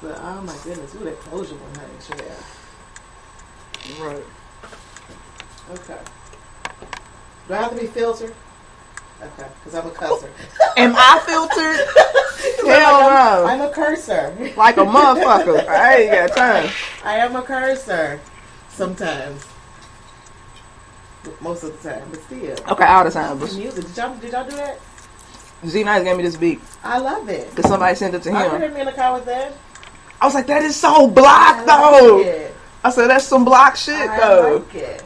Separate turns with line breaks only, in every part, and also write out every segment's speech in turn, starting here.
But oh my goodness, ooh, that closure one, honey, yeah.
Right.
Okay. Do I have to be filtered? Okay, because I'm a cusser.
Am I filtered? Hell no.
I'm a cursor.
Like a motherfucker. I ain't got time.
I am a cursor. Sometimes. Most of the time, but still.
Okay, all the time.
Music. Did y'all do that?
Z-Nice gave me this beat.
I love it.
Because somebody sent it to him.
I heard me in the car with that.
I was like, that is so block, though. I said, that's some block shit, though.
I like it.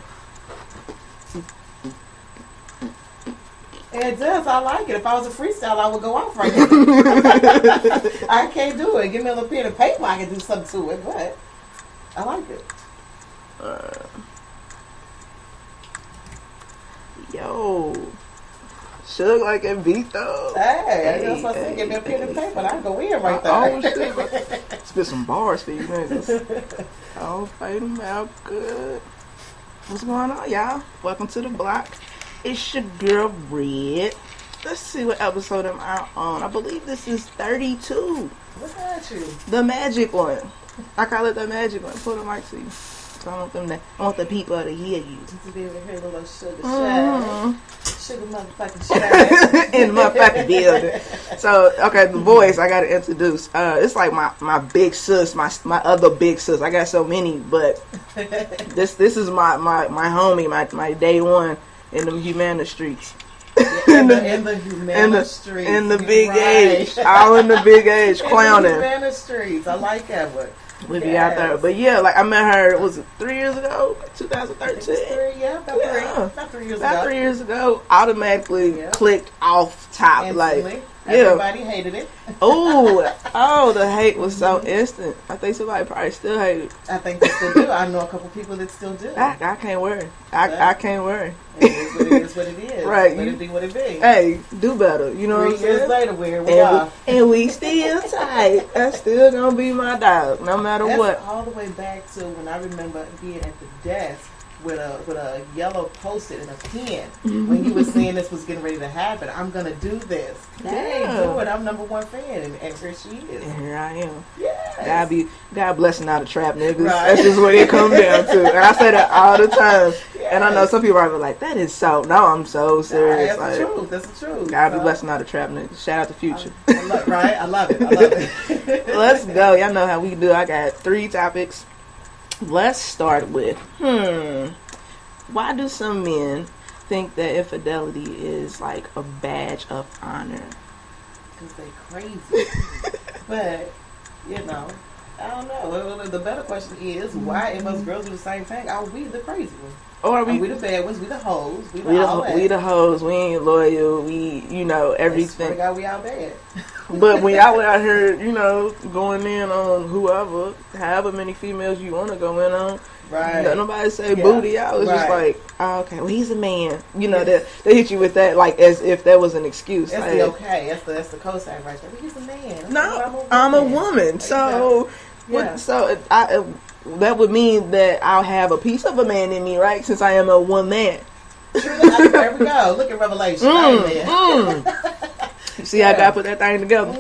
It does. I like it. If I was a freestyle, I would go off right now. I can't do it. Give me a little pen and paper. I can do something to it, but I like it.
Yo. Sugg like a beat, though.
Hey, that's what I said. Give me a pen and paper, and I go in right there.
Oh, shit. Spit some bars for you niggas. Oh, fade them out good. What's going on, y'all? Welcome to the block. It's your girl, Red. Let's see what episode I'm out on. I believe this is 32.
Look at you.
The magic one. I call it the magic one. Pull the mic to you. So I want the people to hear you.
To be able to hear the little sugar shine. Sugar motherfucking shine.
In the motherfucking building. So, okay, the voice I gotta introduce. It's like my big sis, my other big sis. I got so many, but this is my homie, my day one in the Humana streets.
In the Humana streets.
In the big age. All in the big age, clowning.
In the Humana streets. I like that one.
We be out there. But yeah, like I met her, was it 3 years ago? 2013?
About 3 years ago.
About 3 years ago. Automatically clicked off top.
Instantly.
Like,
everybody hated it.
Oh, the hate was so instant. I think somebody probably still hate it.
I think they still do. I know a couple people that still do.
I can't worry. I can't worry.
It is what it is.
Right.
Let it be what it be.
Hey, do better. You know what I'm saying?
3 years later, where we are.
And we still tight. That's still gonna be my dog, no matter what.
All the way back to when I remember being at the desk with a yellow post-it and a pen when you were saying this was getting ready to happen. I'm gonna do this. Hey, do it. I'm #1 fan, and here she is.
And here I am.
Yes.
God blessing all the trap niggas.
Right.
That's just what it comes down to. And I say that all the time.
Yes.
And I know some people are like, that is so. No, I'm so serious.
That's the truth. That's the truth.
God be blessing all the trap niggas. Shout out to Future.
Right? I love it.
Let's go. Y'all know how we do. I got 3 topics. Let's start with, why do some men think that infidelity is like a badge of honor?
Because they crazy. But, I don't know. The better question is, why if us girls do the same thing, are we the crazy ones?
Or are we
the bad ones? We the hoes? We
the hoes. We ain't loyal. We, everything.
I we out bad.
But when y'all out here, going in on whoever, however many females you want to go in on,
right?
Nobody say booty out. It's just like, oh, okay, well, he's a man. They hit you with that like as if that was an excuse.
That's
like,
the okay. That's the cosign right there. Well, he's a man.
No, I'm a woman. So, that would mean that I'll have a piece of a man in me, right? Since I am a woman.
There we go. Look at Revelation.
See how God put that thing together.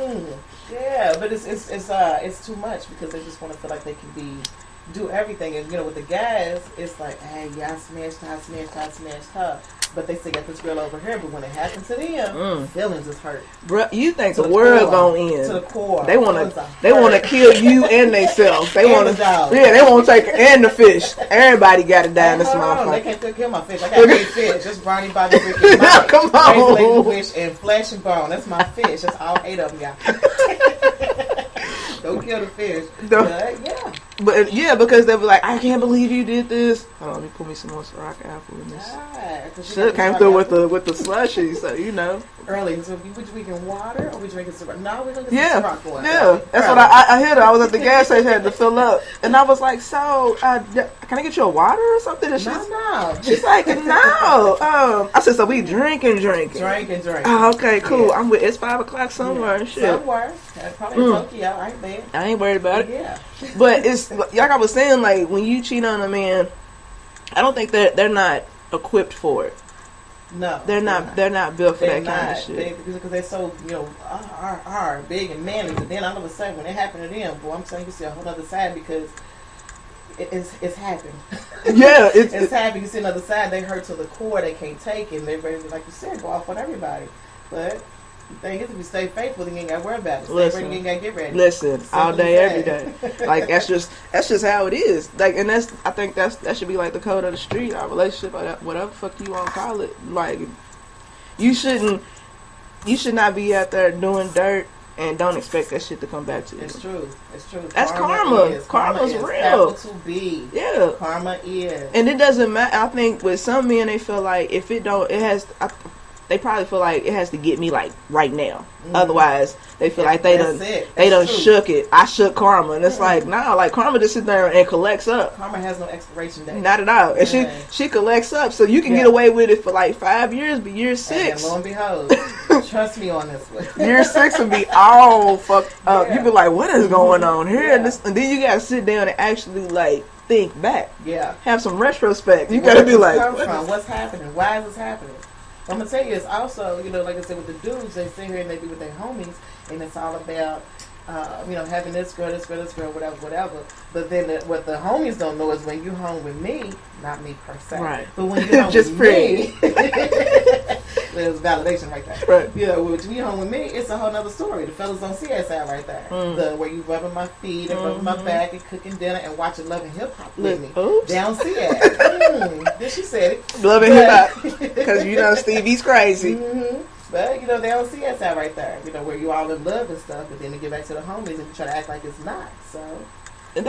Yeah, but it's too much because they just want to feel like they can do everything. And with the guys, it's like, hey, I smashed her. But they still got this girl over here. But when it happens to them, feelings is hurt.
Bro, you think the world gonna end?
To the core.
They wanna kill you and themselves. They wanna, they wanna take and the fish. Everybody gotta die in this motherfucker.
They can't still kill my fish. I got big fish. Just Ronnie by the freaking mouth.
Come on,
Crazy fish and flesh and bone. That's my fish. That's all 8 of them got. Don't kill the fish. But
because they were like, I can't believe you did this. Hold on, let me pull me some more Ciroc apple in this. Shit came through with the slushy, so
Early, so we drinking water or we drinking Ciroc? No, we're gonna get some Ciroc water.
Yeah, that's what I heard. I was at the gas station, had to fill up, and I was like, so can I get you a water or something? And
No.
She's like, no. I said, so we drinking.
Drinking.
Oh, okay, cool. I'm with. It's 5 o'clock somewhere.
Yeah.
Shit.
Somewhere. Probably in Tokyo. I ain't bad.
I ain't worried about it.
Yeah.
But it's like I was saying, like when you cheat on a man, I don't think that they're not equipped for it.
No,
they're not. They're not built for
they're
that kind of
not.
shit.
Because they're so, are big and manly. But then all of a sudden, when it happened to them, boy, I'm telling you, see a whole other side because it's happened.
Yeah,
it's happened. You see another side. They hurt to the core. They can't take it. And they're ready to, like you said, go off on everybody. But the thing is, if you stay faithful, then you ain't got to worry about it. Stay ready, you ain't got to get ready.
Listen,
Simple
all day,
as
every
that.
day. Like that's just how it is. Like, and I think that should be like the code of the street. Our relationship, whatever fuck you want to call it. Like, you should not be out there doing dirt and don't expect that shit to come back to you.
It's true.
That's karma. Karma's
is
real.
Capital to be.
Yeah.
Karma is.
And it doesn't matter. I think with some men, they feel like if it don't, it has. They probably feel like it has to get me like right now. Mm-hmm. Otherwise, they feel like they done shook it. I shook karma, and it's like nah. Like karma just sits there and collects up.
Karma has no expiration date.
Not at all. And she collects up, so you can get away with it for like 5 years, but year 6.
And lo and behold, trust me on this one.
Year 6 will be all fucked up. You be like, what is going on here? Yeah. And then you gotta sit down and actually like think back.
Yeah.
Have some retrospect. You gotta be like,
what's happening? Why is this happening? I'm gonna tell you, it's also, like I said, with the dudes, they sit here and they be with their homies, and it's all about, having this girl, whatever. But then what the homies don't know is when you home with me, not me per se,
right?
But when you home
just
with
pretty.
me, there's validation right there.
Right.
When you home with me, it's a whole nother story. The fellas don't see that side right there. Where you rubbing my feet and rubbing my back and cooking dinner and watching Love and Hip Hop with me.
Oops.
They don't see that. Then she said it.
Love and Hip Hop, because Stevie's crazy.
Mm-hmm. But they don't see that side right there. Where you all in love and stuff, but then they get back to the homies and try to act like it's not. So.
And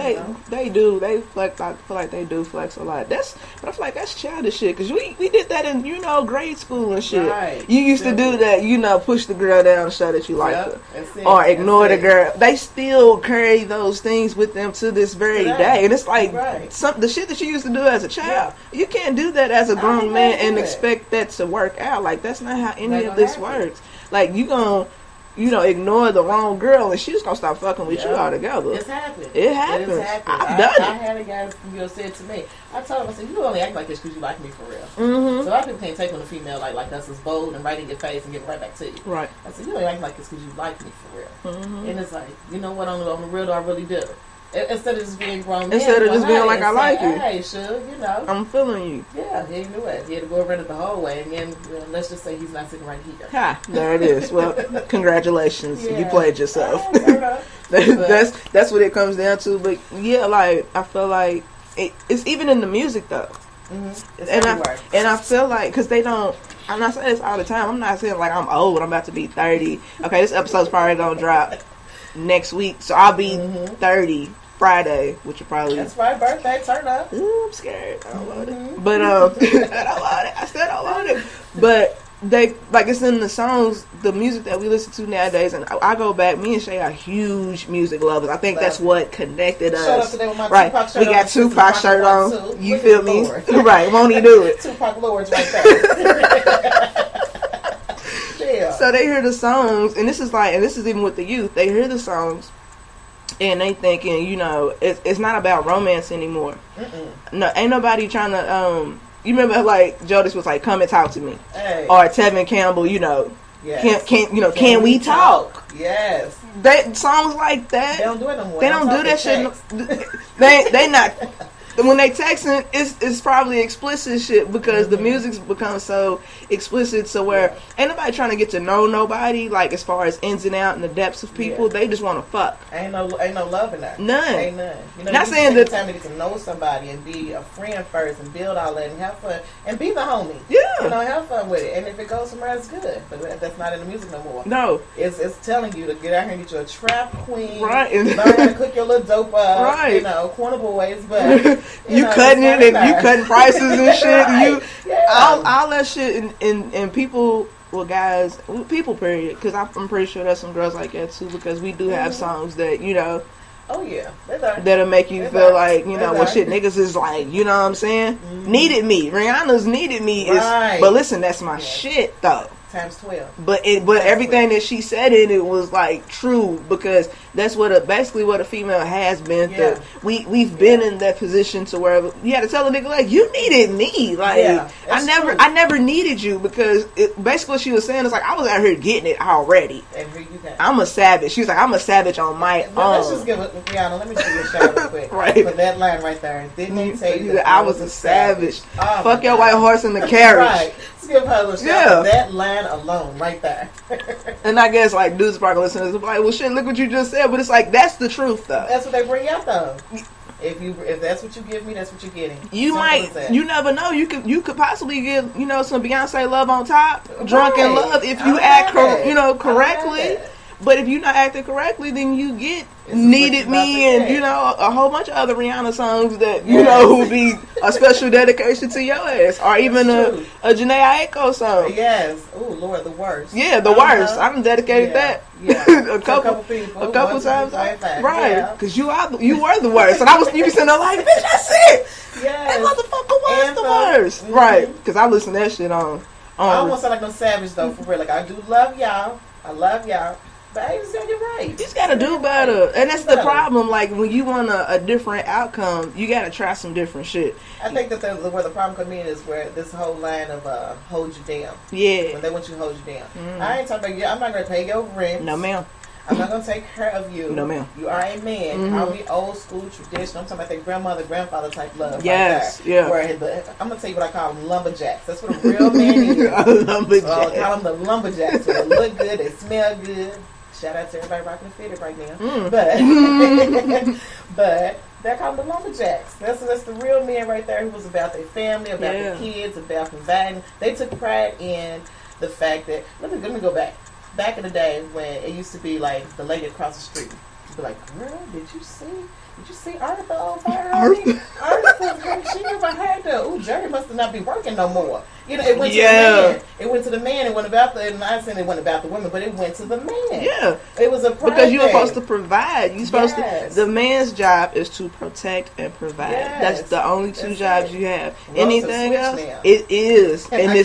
they do. They flex. I feel like they do flex a lot. But I feel like that's childish shit. Because we did that in, grade school and shit.
Right.
You used to do that, push the girl down and show that you like her. Or ignore the girl. They still carry those things with them to this very day. And it's like, the shit that you used to do as a child, you can't do that as a grown man and expect that to work out. Like, that's not how any of this works. Like, you gonna... ignore the wrong girl and she's gonna stop fucking with you altogether.
It's happened.
It happens. I've done it.
I had a guy said to me, I told him, I said, you only act like this because you like me for real.
Mm-hmm.
So a lot of people can't take when a female like us is bold and right in your face and get right back to you.
Right.
I said, you only act like this because you like me for real.
Mm-hmm.
And it's like, you know what, on the real, I really do. Instead of just being grown
Instead of just being like, I like you.
Hey, Suge,
I'm feeling you.
Yeah, he knew it. He had to go around it the whole way. And then, let's just say he's not sitting right here.
Ha, there it is. Well, congratulations.
Yeah.
You played yourself. That's what it comes down to. But, yeah, like, I feel like it's even in the music, though.
Mm-hmm. It's
and I feel like, because they don't, I'm not saying this all the time. I'm not saying, like, I'm old. I'm about to be 30. Okay, this episode's probably going to drop next week. So I'll be 30 Friday, which will probably...
That's my birthday. Turn up.
Ooh, I'm scared. I don't want it. But, I don't want it. I still don't want it. But they, like, it's in the songs, the music that we listen to nowadays, and I go back, me and Shay are huge music lovers. I think that's what connected us.
Showed up today with my
right.
Tupac shirt
we got Tupac shirt on. You feel me? Right. Won't he do it?
Tupac Lords right there. Yeah.
So they hear the songs, and this is even with the youth. They hear the songs, and they thinking, it's not about romance anymore.
Mm-mm.
No, ain't nobody trying to. You remember like Jodis was like, "Come and talk to me," or Tevin Campbell,
yes.
Can we talk?
Yes.
They songs like that.
They don't do it no more.
They don't do that shit. They not. When they texting, it's probably explicit shit because the music's become so explicit. So where ain't nobody trying to get to know nobody, like as far as ins and out and the depths of people. They just want to fuck.
Ain't no love in that.
None.
Ain't none.
Not saying that
time to get to know somebody and be a friend first and build all that and have fun and be the homie.
Yeah.
Have fun with it. And if it goes somewhere, it's good. But that's not in the music no more.
No.
It's telling you to get out here and get you a trap queen.
Right.
Learn how to cook your little dope up.
Right.
Corner boys, but.
You cutting it and you cutting prices and shit.
Right.
All that shit and people, well, guys, people, period. Because I'm pretty sure there's some girls like that too. Because we do have songs that
oh yeah,
that'll make you feel like well, shit, niggas is like, you know what I'm saying? Needed me. Rihanna's needed me. Right. But listen, that's my shit though.
times 12.
But everything that she said in it was like true, because that's basically what a female has been through. We've been in that position to where you had to tell a nigga like, you needed me, like I never needed you, because basically what she was saying is like, I was out here getting it already.
And here you go.
I'm a savage. She was like, I'm a savage on my own.
Let's just give it, Rihanna. Let me give you a shout real quick.
Right.
For that line right there. Didn't they tell you that
I was a savage?
Oh,
fuck your white horse in the carriage.
Right. Let's give her a little shout for that line alone, right there.
And I guess like dudes probably listeners are like, well, shit, look what you just said. But it's like, that's the truth, though.
That's what they bring out, though. If that's what you give me, that's what you're getting.
You never know. You could possibly get some Beyonce love on top, drunken love, if you act correctly. But if you're not acting correctly, then you get Needed Me and a whole bunch of other Rihanna songs that will be a special dedication to your ass, or even a Janae Aiko song.
Yes. Oh Lord, the worst.
Yeah, the worst. I done dedicated that a couple times. Right, because you were the worst, and you be sitting there like, bitch, that's it. Yes. That motherfucker was the worst. Mm-hmm. Right, because I listen to that shit on.
I don't want to sound like no savage though, for real. Like, I do love y'all. I love y'all. But I just gotta get right.
You just gotta do better. And that's the problem. Like, when you want a different outcome, you gotta try some different shit.
I think that where the problem comes in is where this whole line of hold you down.
Yeah.
When they want you to hold you down. I ain't talking about you. I'm not gonna pay your rent.
No, ma'am.
I'm not gonna take care of you.
No, ma'am.
You are a man. Call me old school traditional. I'm talking about that grandmother, grandfather type love.
Yes,
right there. Where I'm gonna tell you what I call them, lumberjacks. That's what a real man is.
Lumberjack.
So I call them the lumberjacks. Where they look good, they smell good. Shout out to everybody rocking the fitted right now. But they're called the lumberjacks. That's the real men right there, who was about their family, about their kids, about providing. They took pride in the fact that let me go back. Back in the day when it used to be like the lady across the street, you'd be like, girl, did you see Arthur on fire? Arthur, she never had to. Ooh, Jerry must not be working no more. It went to the man. It went to the man. It went about and I'm not saying it went about the women, but it went to the man.
Yeah.
It was a pride
because you're
thing.
supposed to provide. You're supposed to. The man's job is to protect and provide.
Yes.
That's the only two jobs you have. Anything else, it is, and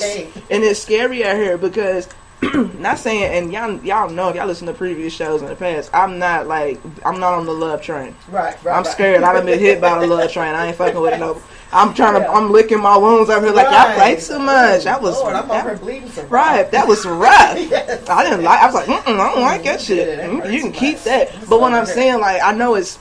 it's scary out here because. Not saying, and y'all know if y'all listen to previous shows in the past, I'm not on the love train.
Right.
I'm scared. I done been hit by the love train. I ain't fucking with it no. I'm licking my wounds over here like y'all played too much. I'm
over bleeding some
right. That was rough.
Yes.
I didn't like. I was like, I don't like that shit. You can keep that. But what I'm saying, like, I know it's.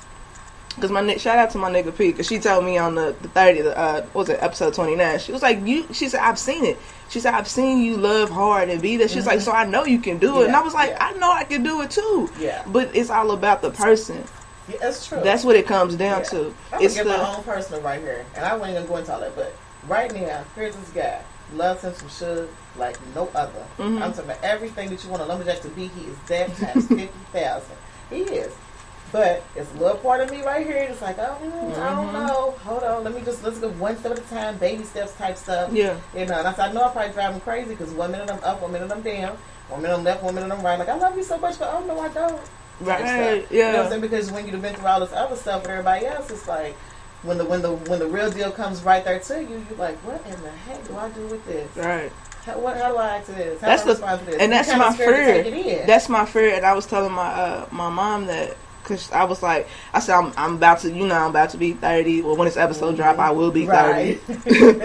Because shout out to my nigga P, because she told me on the 30th, what was it, episode 29, she was like, she said, I've seen it. She said, I've seen you love hard and be there. She's like, so I know you can do it. And I was like, I know I can do it too. Yeah. But it's all about the person.
Yeah, that's true.
That's what it comes down to.
I'm going to get my own personal right here. And I wasn't going to go into all that, but right now, here's this guy. Loves him some sugar like no other. I'm talking about everything that you want a lumberjack to be. He is that times 50,000. He is. But it's a little part of me right here. It's like, I don't know. Hold on. Let's go one step at a time. Baby steps type stuff. Yeah. And I said, I know I probably drive him crazy because 1 minute I'm up, 1 minute I'm down, 1 minute I'm left, 1 minute I'm right. Like, I love you so much, but oh no, I don't.
Right.
Yeah.
You
know what I'm saying? Because when you've been through all this other stuff with everybody else, it's like when the real deal comes right there to you, you're like, what in the heck do I do with this? Right. How do I act to this? How do I respond to this?
And that's my fear. That's my fear. And I was telling my mom that. Cause I was like, I said, I'm about to be 30. Well, when this episode drop, I will be 30.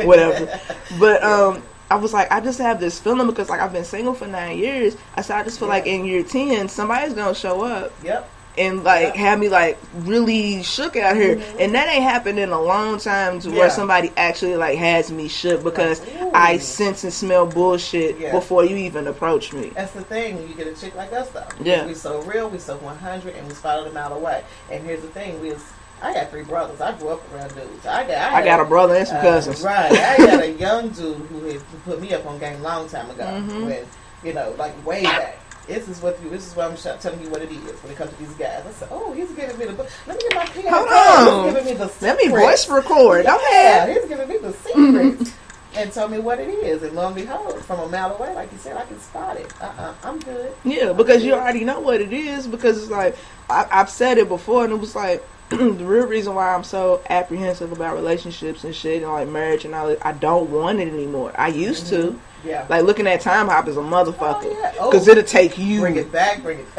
Whatever. But I was like, I just have this feeling because like I've been single for 9 years. I said, I just feel like in year 10, somebody's gonna show up. Yep. And like have me like really shook out here, and that ain't happened in a long time to where somebody actually like has me shook because I sense and smell bullshit before you even approach me.
That's the thing when you get a chick like us though. Yeah, we so real, we so 100, and we spotted them out away. And here's the thing: I got 3 brothers. I grew up around dudes. I got a brother and some cousins. Right, I got a young dude who put me up on game long time ago when like way back. This is what I'm telling you what it is when it comes to these guys. I said, oh, he's giving me the book. Let me get my pen.
Hold on.
He's giving me the secret.
Let me voice record.
Yeah, he's giving me the secret. And told me what it is. And lo and behold, from a mile away, like you said, I can spot it. I'm good.
Yeah, because you already know what it is. Because it's like, I've said it before, and it was like, the real reason why I'm so apprehensive about relationships and shit and like marriage and all that, I don't want it anymore. I used to.
Yeah.
Like looking at time hop is a motherfucker.
Oh, yeah.
Because it'll take you.
Bring it back. Bring it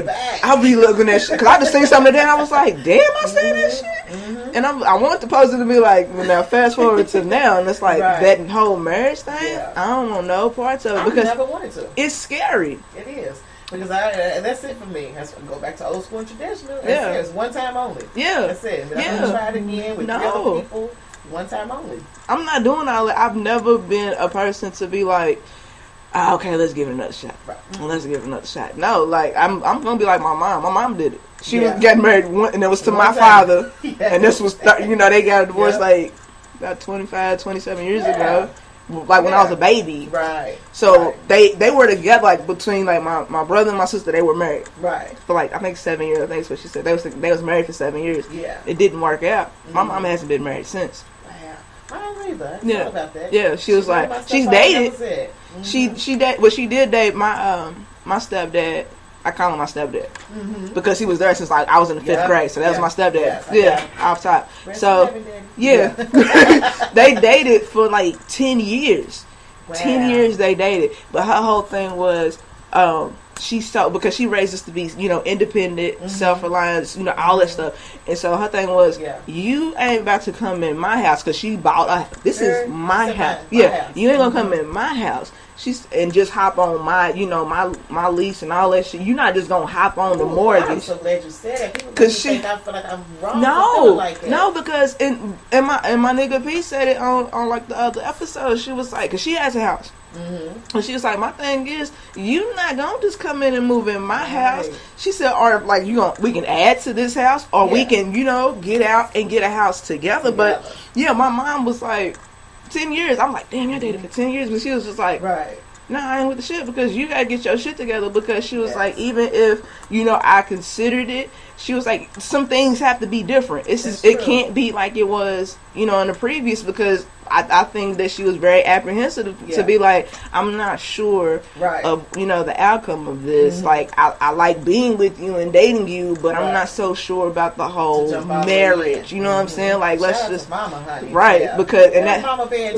back.
I'll be looking at shit. Because I just seen something today and I was like, damn, I seen this shit. And I want the post to be like, now fast forward to now, and it's like that whole marriage thing. Yeah. I don't want no parts of it because
I never wanted to.
It's scary.
It is. Because that's it for me. That's go back to old school and traditional. It's one time only.
Yeah.
That's it. I'm going to try it again with 3 other people. One time only.
I'm not doing all that. I've never been a person to be like, okay, let's give it another shot. Right. Let's give it another shot. No, like I'm gonna be like my mom. My mom did it. She was getting married and it was to my father. And this was they got a divorce like about 25, 27 years ago. Like when I was a baby.
Right.
So they were together like between like my brother and my sister, they were married.
Right.
For like I think 7 years, I think that's what she said. They was married for 7 years.
Yeah.
It didn't work out. My mom hasn't been married since.
I don't either. I about that.
Yeah, she was like she's dated. She did date my stepdad. I call him my stepdad because he was there since like I was in the 5th grade, so that was my stepdad. Off top. So they dated for like 10 years. Wow. 10 years they dated, but her whole thing was because she raised us to be independent, self-reliant, all that stuff. And so her thing was, you ain't about to come in my house because she bought this is my house. You ain't gonna come in my house. And just hop on my my lease and all that shit. You're not just gonna hop on the mortgage. I'm
so glad you said that. People think I feel like I'm wrong.
No, because and my nigga P said it on like the other episode. She was like, cause she has a house. And she was like, my thing is, you not gonna just come in and move in my house. She said, or like we can add to this house, or we can get out and get a house together. But my mom was like 10 years. I'm like, damn, I dated for 10 years, but she was just like, nah, I ain't with the shit because you gotta get your shit together. Because she was like, even if I considered it, she was like, some things have to be different. It can't be like it was in the previous, because I think that she was very apprehensive to be like, I'm not sure of the outcome of this. Like I like being with you and dating you, but I'm not so sure about the whole marriage. You know what I'm saying? Like let's just
mama, honey.
Because and that
mama band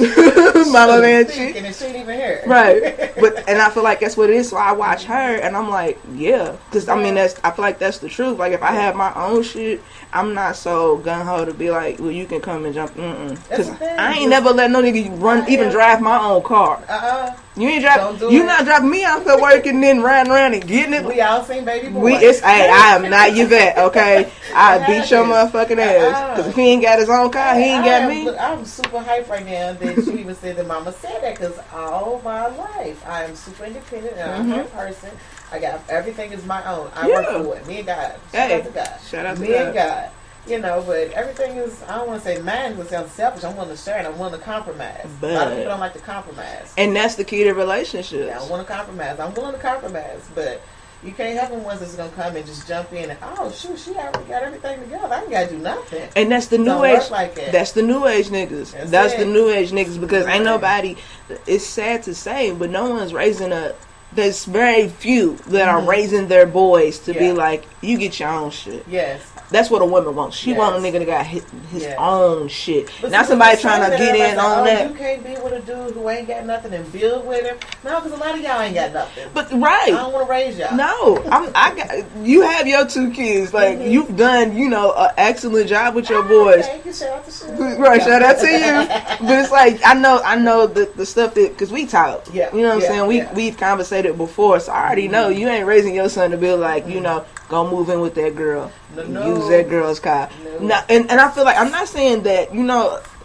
mama band chick,
and she ain't even here.
But I feel like that's what it is. So I watch her and I'm like, because I mean I feel like that's the truth. Like if I have my own shit, I'm not so gun ho to be like, well, you can come and jump. Because I ain't never let no nigga even drive my own car. You ain't drive. You not driving me out there working and then riding around and getting it.
We all seen Baby Boy.
I am not Yvette. Okay, I beat your motherfucking ass. Because if he ain't got his own car, he ain't got me.
I'm super hyped right now that you even said that Mama said that, because all my life I am super independent and I'm a person. I got everything is my own. I work for it. Me and God. Shout out to God.
Shout out to
me and God. But everything is, I don't want to say mine because it sounds selfish. I'm willing to share and I'm willing to compromise. A lot of people don't like to compromise.
And that's the key to relationships.
Yeah, I want to compromise. I'm willing to compromise, but you can't have them ones that's going to come and just jump in and, oh, shoot, she already got everything together. I ain't got to do nothing.
And that's the new age. Like that. That's the new age niggas. That's the new age niggas, because ain't nobody, it's sad to say, but no one's raising a, there's very few that are raising their boys to be like, you get your own shit.
Yes.
That's what a woman wants. She want a nigga that got his own shit. But not somebody trying to get in on that.
You can't be with a dude who ain't got nothing and build with him. No, because a lot of y'all ain't got nothing.
But
I don't want to raise y'all.
No, you have your 2 kids. Like you've done, an excellent job with your boys.
Thank you. Shout out to you.
Right, shout out to you. But it's like I know the stuff that, because we talk.
Yeah.
You know what I'm saying? We've conversated before, so I already know you ain't raising your son to be like, go move in with that girl.
No.
Use that girl's car. No. And I feel like, I'm not saying that,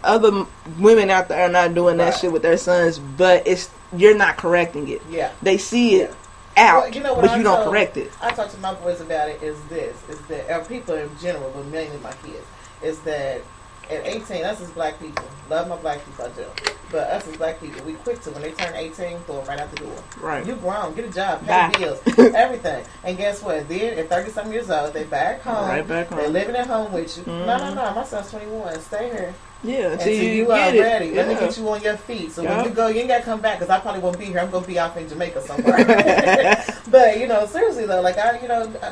other women out there are not doing that shit with their sons, but you're not correcting it.
Yeah.
They see it out, but you don't correct it.
I talk to my boys about it, is that people in general, but mainly my kids, is that at 18, us as black people, love my black people, I do. But us as black people, we quick to, when they turn 18, throw them right out the door.
Right.
You grown, get a job, pay bills, everything. And guess what? Then at 30-some years old, they back home.
Right back home.
They're living at home with you. No, my son's 21. Stay here.
Yeah,
until you are ready. Let me get you on your feet. So when you go, you ain't got to come back, because I probably won't be here. I'm going to be off in Jamaica somewhere. But, seriously, though, like, I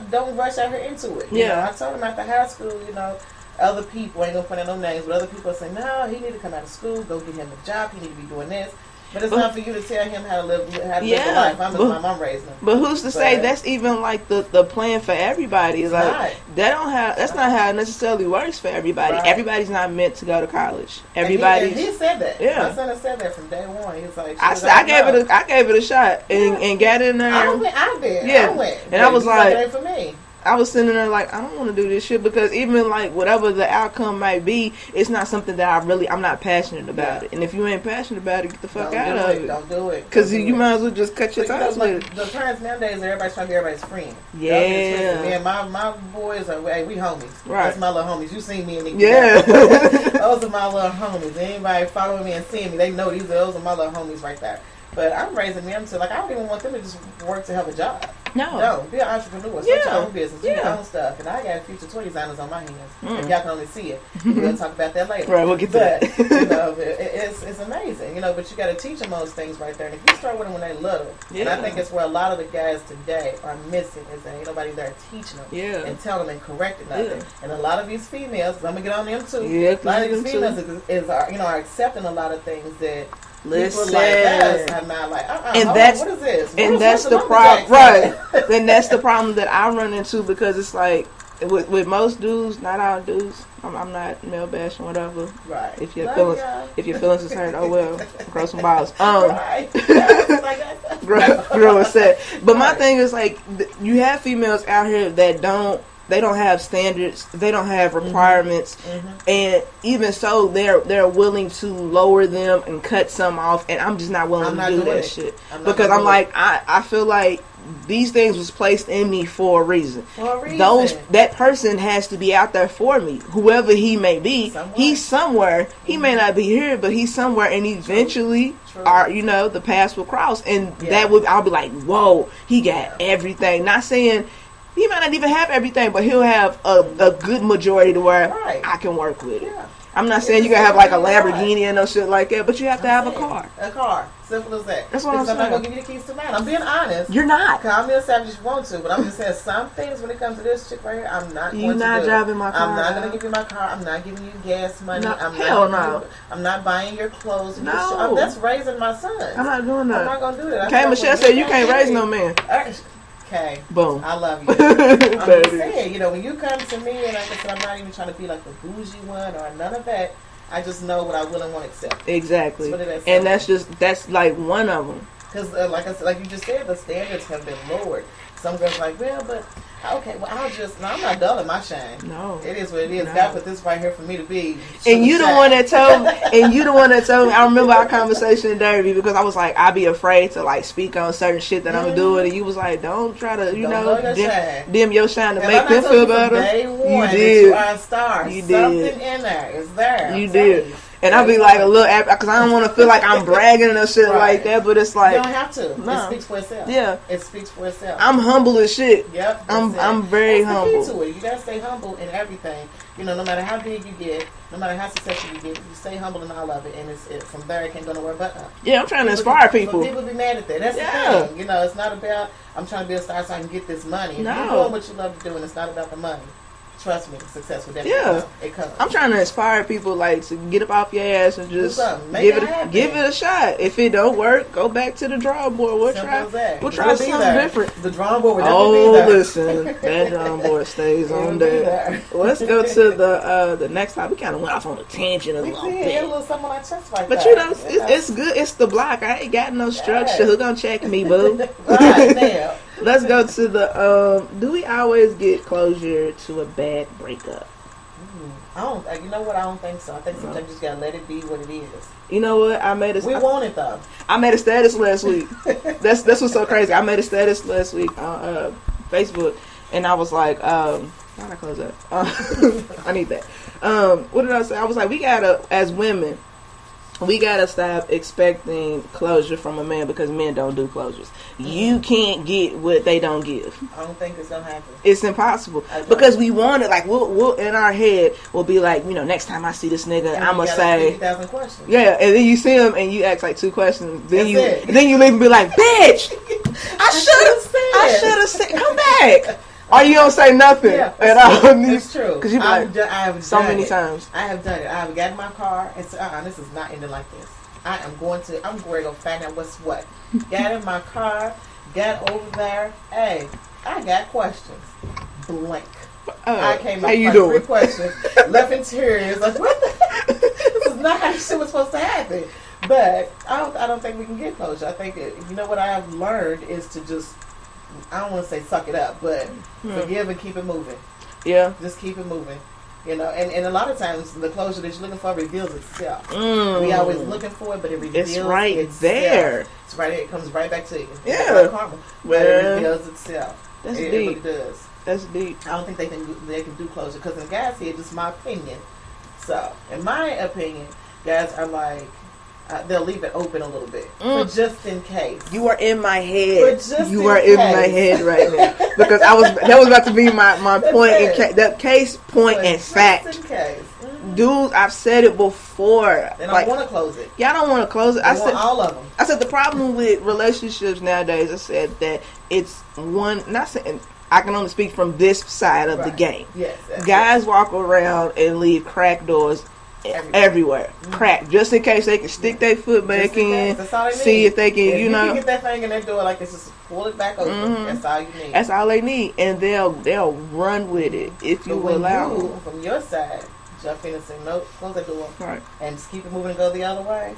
don't rush out here into it. I told him after high school, other people, ain't gonna find out no names, but other people say, no, he need to come out of school, go get him a job, he need to be doing this. But it's not for you to tell him how to live the life. My mom raised him.
But who's to say that's even like the plan for everybody? It's like that's not how it necessarily works for everybody. Right. Everybody's not meant to go to college. Everybody.
He said that.
Yeah.
My son has said that from day one. He was like,
I gave it a shot and got in there.
I did.
Yeah.
I went.
And I was like,
it ain't for me.
I was sitting there like, I don't want to do this shit because even like whatever the outcome might be, it's not something that I'm not passionate about it. And if you ain't passionate about it, get the fuck out of it.
Don't do it.
Because you might as well just cut your ties with it.
The parents nowadays, everybody's trying to be everybody's friend.
Yeah.
Man, my boys are, we homies.
Right.
That's my little homies. You seen me in the
Yeah.
Those are my little homies. Anybody following me and seeing me, they know those are my little homies right there. But I'm raising them to, like, I don't even want them to just work to have a job. No, be an entrepreneur. Start your own business. Do your own stuff. And I got future toy designers on my hands. If y'all can only see it. We'll talk about that later.
Right, we'll get to that.
It's amazing, but you got to teach them those things right there. And if you start with them when they're little, and I think it's where a lot of the guys today are missing, is that ain't nobody there teaching them and telling them and correcting nothing. And a lot of these females, I'm going to get on them too, a lot of these females are accepting a lot of things that
listen,
people like us are not like,
and
what is this?
And that's the problem, right? Then that's the problem that I run into because it's like with most dudes, not all dudes. I'm not male bashing, whatever.
Right.
If your feelings is hurt, oh well, grow some balls.
Right.
grow a set. But my thing is like, you have females out here that they don't have standards. They don't have requirements, and even so, they're willing to lower them and cut some off. And I'm just not willing to do that shit because I'm like, I feel like these things was placed in me for a reason. That person has to be out there for me, whoever he may be. He's somewhere. He may not be here, but he's somewhere, and eventually, the paths will cross, and I'll be like, whoa, he got everything. Not saying. He might not even have everything, but he'll have a good majority to where I can work with it. Yeah. I'm not saying you gotta have like a Lamborghini and no shit like that, but you have to have a car.
A car. Simple as that.
That's what I'm saying.
I'm not gonna give you the keys to mine. I'm being honest.
You're not.
Call me a savage if you want to, but I'm just saying some things when it comes to this chick right here, I'm not going to do.
You're not driving my car.
I'm not gonna give you my car. I'm not giving you gas money. I'm not buying your clothes.
No.
That's raising my son.
I'm not doing that.
I'm not gonna do that.
Okay, Michelle said you can't raise no man.
Okay.
Boom.
I love you. I'm just saying, when you come to me, and like I said, I'm not even trying to be like the bougie one or none of that. I just know what I will and won't accept.
Exactly. And that's like one of them.
Because like you just said, the standards have been lowered. Some girls are like, well, but okay, well, I'm not dulling my shine.
No.
It is what it is. God put this right here for me to be.
And you the one that told me, I remember our conversation in Derby because I was like, I be afraid to like speak on certain shit that I'm doing. And you was like, don't try to, dim your shine to make them feel better.
You did. You are a star.
You did.
Something in there is there.
You did. And I'll be like a little, because I don't want to feel like I'm bragging or shit like that, but it's like.
You don't have to. No. It speaks for itself.
Yeah.
It speaks for itself.
I'm humble as shit.
Yep.
I'm very humble.
That's the key to it. You gotta stay humble in everything. No matter how big you get, no matter how successful you get, you stay humble in all of it, and from there it can't go nowhere but up.
Yeah, I'm trying to inspire people.
People be mad at that. That's the thing. It's not about I'm trying to be a star so I can get this money.
No.
You're doing what you love to do, and it's not about the money. Trust me, success will definitely come. It comes.
I'm trying to inspire people like to get up off your ass and just give it a shot. If it don't work, go back to the drawing board. We'll try something different.
The drawing board will definitely be there.
Listen, that drawing board stays on there. Let's go to the next topic. We kind of went off on a tangent a little bit.
A little something on my chest like
but
that.
It's good. It's the block. I ain't got no structure. Who gonna check me, boo?
Right now.
Let's go to the do we always get closure to a bad breakup?
I don't. You know what? I don't think so. I think sometimes you just gotta let it be what it is.
You know what?
We want it though.
I made a status last week. That's what's so crazy. I made a status last week on Facebook, and I was like, how did I close that? I need that. What did I say? I was like, we gotta, as women, we gotta stop expecting closure from a man because men don't do closures. You can't get what they don't give.
I don't think it's gonna happen.
It's impossible because we want it. Like we'll in our head we'll be like, next time I see this nigga, I'm gonna say
50,000 questions.
Yeah, and then you see him and you ask like 2 questions. Then you leave and be like, bitch, I should have said, come back. Or you don't say nothing at all.
It's true.
Because you be like,
I have
so many times.
I have done it. I have gotten in my car and said, this is not ending like this. I'm going to go find out what's what. Got in my car, got over there. Hey, I got questions. Blank. I came up with 3 questions. Left in tears. Like, what the heck? This is not how this shit was supposed to happen. But I don't think we can get closure. I think you know what I've learned is to just, I don't want to say suck it up, but forgive and keep it moving.
Yeah.
Just keep it moving. You know, and a lot of times the closure that you're looking for reveals itself. We always looking for it, but it reveals itself.
It's right there.
It's right. It comes right back to you.
Yeah.
Like karma, but it reveals itself.
That's
it
deep.
Really does.
That's deep.
I don't think they can do closure because in guys here, just my opinion. So, in my opinion, guys are like they'll leave it open a little bit, but just in case.
You are in my head.
You
are in my head right now because that was about to be my point. That case point and fact.
Just in case.
Dude, I've said it before.
They don't want to close it.
Y'all don't want to close it.
I said all of them.
I said the problem with relationships nowadays. I said that it's one. Not saying. I can only speak from this side of the game.
Yes,
guys walk around and leave crack doors everywhere. Crack, just in case they can stick their foot back in, see if they can,
you can get that thing in their door like this, just pull it back open. That's all you need.
That's all they need, and they'll run with it if you allow them.
From your side, jump in and say, nope, close that door,
right,
and just keep it moving and go the other way.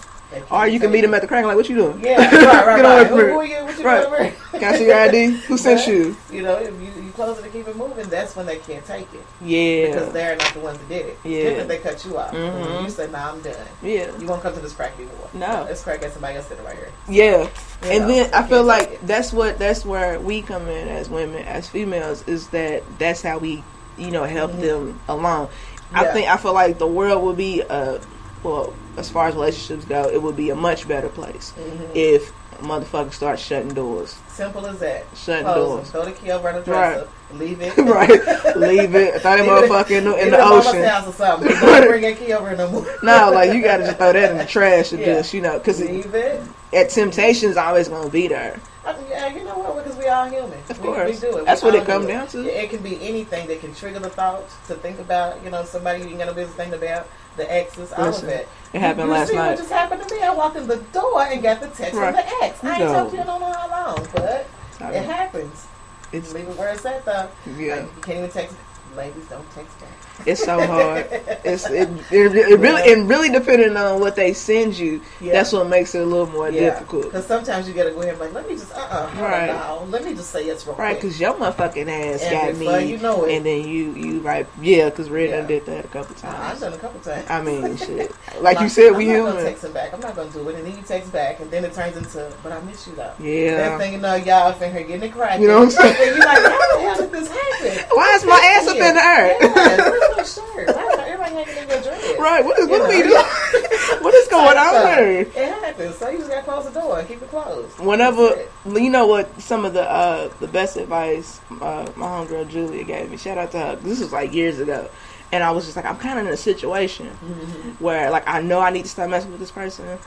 Or you can meet them at the crack like, what you doing?
Yeah, right.
Get away from
Who are you? What you doing?
Can I see your ID? Who sent you?
You know, if you close it and keep it moving, that's when they can't take it.
Yeah.
Because they're not the ones that did it.
Yeah.
Then they cut you off. You say, nah, I'm done.
Yeah.
You won't come to this crack anymore.
No.
This crack got somebody else sitting right here.
Yeah. And then I feel like that's where we come in as women, as females, is that's how we, help them along. I feel like the world would be well, as far as relationships go, it would be a much better place if motherfuckers start shutting doors.
Simple as that.
Shutting doors.
Throw the key over the dresser. Leave it.
Right. Leave it. Throw that motherfucker in the ocean.
House or something. Don't bring that key over no more.
No, like you gotta just throw that in the trash and just, because
leave it.
Temptation's always gonna be there.
Yeah, you know what? Because we are human.
Of course.
We do it.
That's what it comes down to.
It can be anything that can trigger the thought to think about, somebody you ain't got no business thinking about, the exes, all of it.
It happened last night.
What just happened to me? I walked in the door and got the text from the ex. I ain't talked to you in I don't know how long, but it happens. Leave it where it's at, though.
Yeah.
Like, you can't even text. Ladies, don't text back.
It's so hard. It really depending on what they send you. Yeah. That's what makes it a little more difficult.
Because sometimes you gotta go ahead and let me just
right.
No, let me just say it's real
right. Because your motherfucking ass got me,
you know it.
And then you right, because Red done did that a couple times.
I've done a couple times.
I mean, shit. Like you said, we human.
I'm not gonna text him back. I'm not gonna do it, and then you text back, and then it turns into, but I miss you though.
Yeah.
That thing, y'all up in here getting it cracking.
You know what I'm saying?
And you're like, how the hell did this happen?
Why is my ass up in the air?
Where's my shirt? Why is everybody hanging in your dress?
Right. What are we doing? What is going on here?
It happens. So you just gotta close the door and keep it closed.
Whenever, you know what, some of the best advice my homegirl Julia gave me. Shout out to her. This was like years ago. And I was just like, I'm kind of in a situation where, like, I know I need to start messing with this person,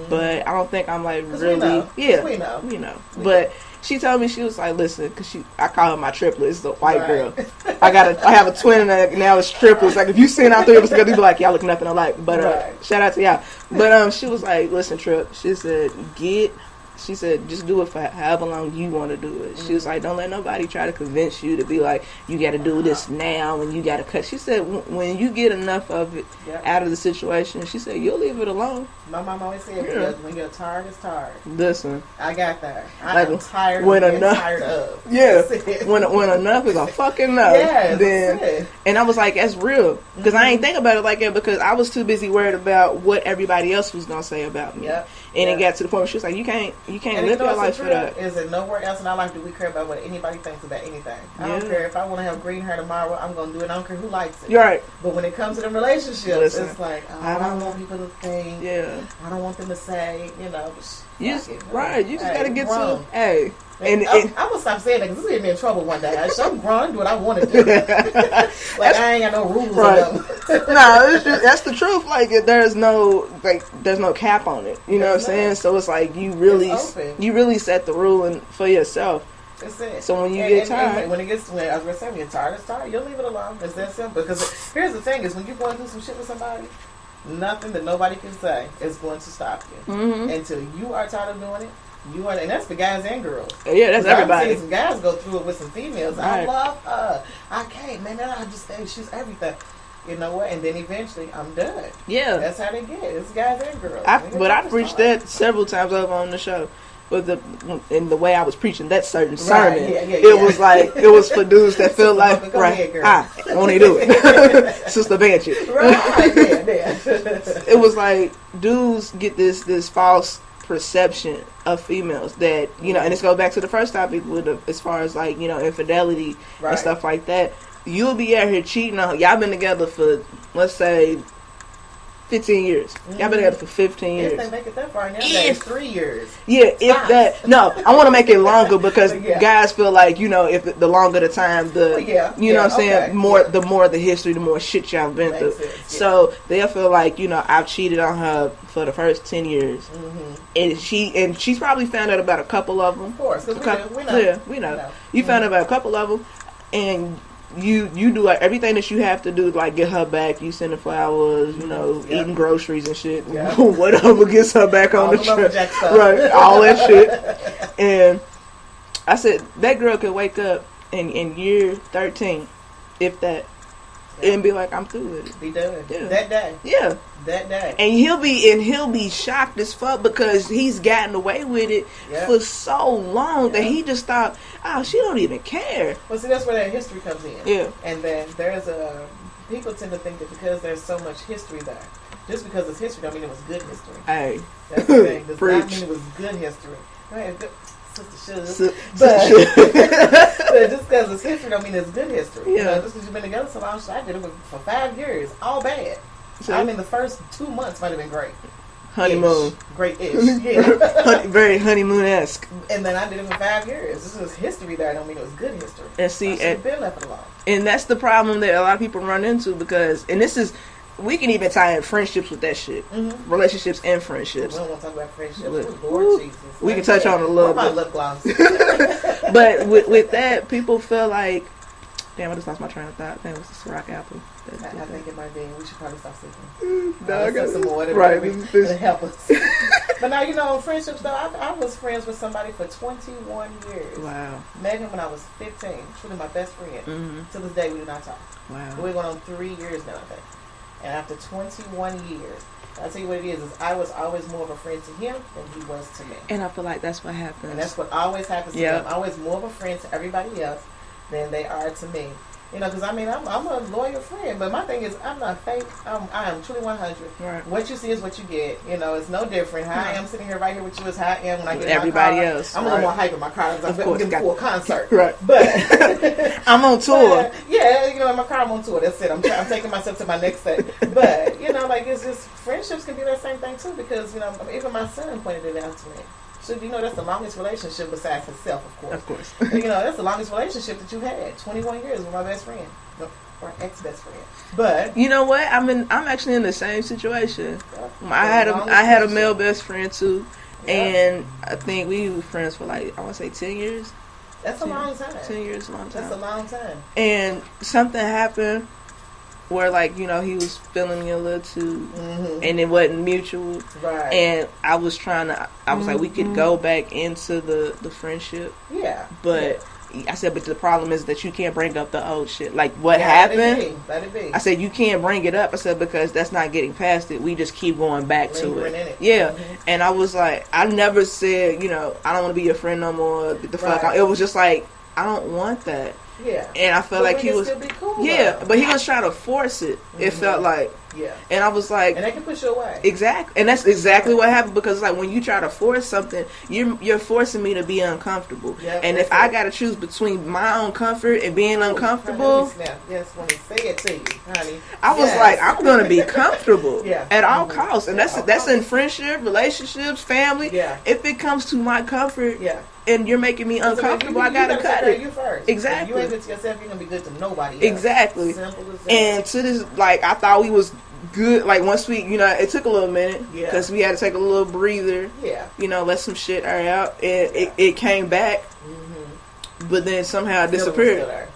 but I don't think I'm, like, really...
We know.
But she told me, she was like, listen, because I call her my triplet. It's the white girl. I have a twin, and now it's triplets. Like, if you seen out there, it's going to be like, y'all look nothing alike. But shout out to y'all. But she was like, listen, Trip. She said, just do it for however long you want to do it. She was like, don't let nobody try to convince you to be like, you got to do this now and you got to cut. She said, when you get enough of it out of the situation, she said, you'll leave it alone.
My mom always said, when you're tired, it's tired.
Listen.
I got that. I'm tired of being tired of.
Yeah. When enough is a fucking enough.
Yeah,
then, and I was like, that's real. Because I ain't think about it like that because I was too busy worried about what everybody else was going to say about me.
Yep.
And it got to the point where she was like, you can't live your life for that.
Is it nowhere else in our life do we care about what anybody thinks about anything? I don't care if I want to have green hair tomorrow, I'm going to do it. I don't care who likes it.
You're right.
But when it comes to them relationships, it's like, I don't want people to think.
Yeah.
I don't want them to say,
You just got to get to,
hey. And I'm gonna stop saying that because this is getting me in trouble one day. I'm grown, do what I want to do. Like I ain't got no rules.
Right. No, that's the truth. Like there's no cap on it. You know what I'm saying? So it's like you really set the rule for yourself.
That's it.
So when you get tired,
when I was gonna say, when you're tired, it's tired. You'll leave it alone. It's that simple. Because here's the thing: is when you're going through some shit with somebody, nothing that nobody can say is going to stop you until you are tired of doing it. You are, and that's for guys and girls.
Yeah, that's everybody.
I've seen some guys go through it with some females.
Right.
I love her. I can't, man. I just think she's everything. You know what? And then eventually, I'm done.
Yeah,
that's how they get. It's guys and girls.
But I preached that several times over on the show. With in the way I was preaching that certain sermon, it was like it was for dudes that feel like I want to do it, Sister Banshee.
Right, yeah.
It was like dudes get this false perception of females that and this goes back to the first topic with as far as like infidelity and stuff like that. You'll be out here cheating on. Y'all been together for let's say 15 years. Y'all been together for 15 years.
If they make it that far nowadays, 3 years.
Yeah, if that. No, I want to make it longer because guys feel like, if the longer the time, the, what I'm saying, the more the history, the more shit y'all been through. So they'll feel like, I've cheated on her for the first 10 years. And she's probably found out about a couple of them.
Of course, because we know.
Yeah, we know. You found out about a couple of them, and you do like everything that you have to do, like get her back. You send her flowers, eating groceries and shit. Whatever gets her back on the trip, right? All that shit. And I said that girl could wake up in year 13, if that, and be like, I'm through with it.
Be done.
Yeah.
That day.
Yeah.
That day.
And he'll be shocked as fuck because he's gotten away with it for so long that he just thought, oh, she don't even care.
Well, see, that's where that history comes in.
Yeah.
And then there's people tend to think that because there's so much history there, just because it's history don't mean it was good history.
Hey.
That's the thing. Does not mean it was good history. Right? Sister should. But just because it's history don't mean it's good history.
Yeah.
Just because you've been together so long, I did it for 5 years. All bad.
So,
I mean, the first 2 months might have been great.
Honeymoon.
Great-ish. Yeah.
Very honeymoon-esque.
And then I did it for 5 years. This is history there. I don't mean it was good history.
And see,
I should have been left alone.
And that's the problem that a lot of people run into because, and this is, we can even tie in friendships with that shit. Relationships and friendships.
We don't want to talk about friendships. Lord Jesus.
We can touch on a little bit.
My lip gloss.
But with that, people feel like, damn, I just lost my train of thought. I think it was the Ciroc apple.
I think it might be. We should probably stop sleeping.
Let's
some more.
Right.
To help us. But now, friendships, though, I was friends with somebody for 21 years.
Wow.
Met him when I was 15. Truly my best friend. To this day, we do not talk.
Wow.
We're going on 3 years now, I think. And after 21 years, I'll tell you what it is I was always more of a friend to him than he was to me.
And I feel like that's what happens.
And that's what always happens to them. Always more of a friend to everybody else than they are to me. Because I'm a loyal friend, but my thing is I'm not fake. I am truly 100. Right. What you see is what you get. It's no different. How I am sitting here right here with you is how I am when I get
everybody
in my car.
else.
I'm a little more hype in my car because I'm getting full concert.
Right.
But
I'm on tour.
In my car I'm on tour. That's it. I'm taking myself to my next set. But it's just friendships can be that same thing too because even my son pointed it out to me. So, that's the longest relationship besides himself, of course.
Of course.
That's the longest relationship that you've had. 21 years with my best friend. Or ex-best friend. But
you know what? I'm actually in the same situation. I had a male best friend too. And I think we were friends for I want to say 10 years.
That's a long time.
10 years is a long time.
That's a long time.
And something happened where he was feeling me a little too, and it wasn't mutual.
Right.
And I was like, we could go back into the friendship.
Yeah.
But I said, but the problem is that you can't bring up the old shit. Like what happened?
Let it be.
I said, you can't bring it up. I said, because that's not getting past it. We just keep going back to it. Yeah. And I was like, I never said, I don't want to be your friend no more. Get the fuck out. It was just like, I don't want that.
Yeah.
And I felt like he was
still be cool,
but he was trying to force it. It felt like and I was like,
and that can push you away.
Exactly. And that's exactly what happened because when you try to force something, you're forcing me to be uncomfortable. And if I got to choose between my own comfort and being uncomfortable,
yes, when they say it to you, honey.
I was like, I'm going to be comfortable at all costs. And that's in friendship, relationships, family.
Yeah.
If it comes to my comfort, and you're making me uncomfortable, I gotta cut it.
You first.
Exactly.
If you ain't good to yourself, you're gonna be good to nobody else.
Exactly.
Simple as that.
And to this, I thought we was good. Once we, it took a little minute because we had to take a little breather.
Yeah.
Let some shit air out, and it came back, but then somehow it disappeared.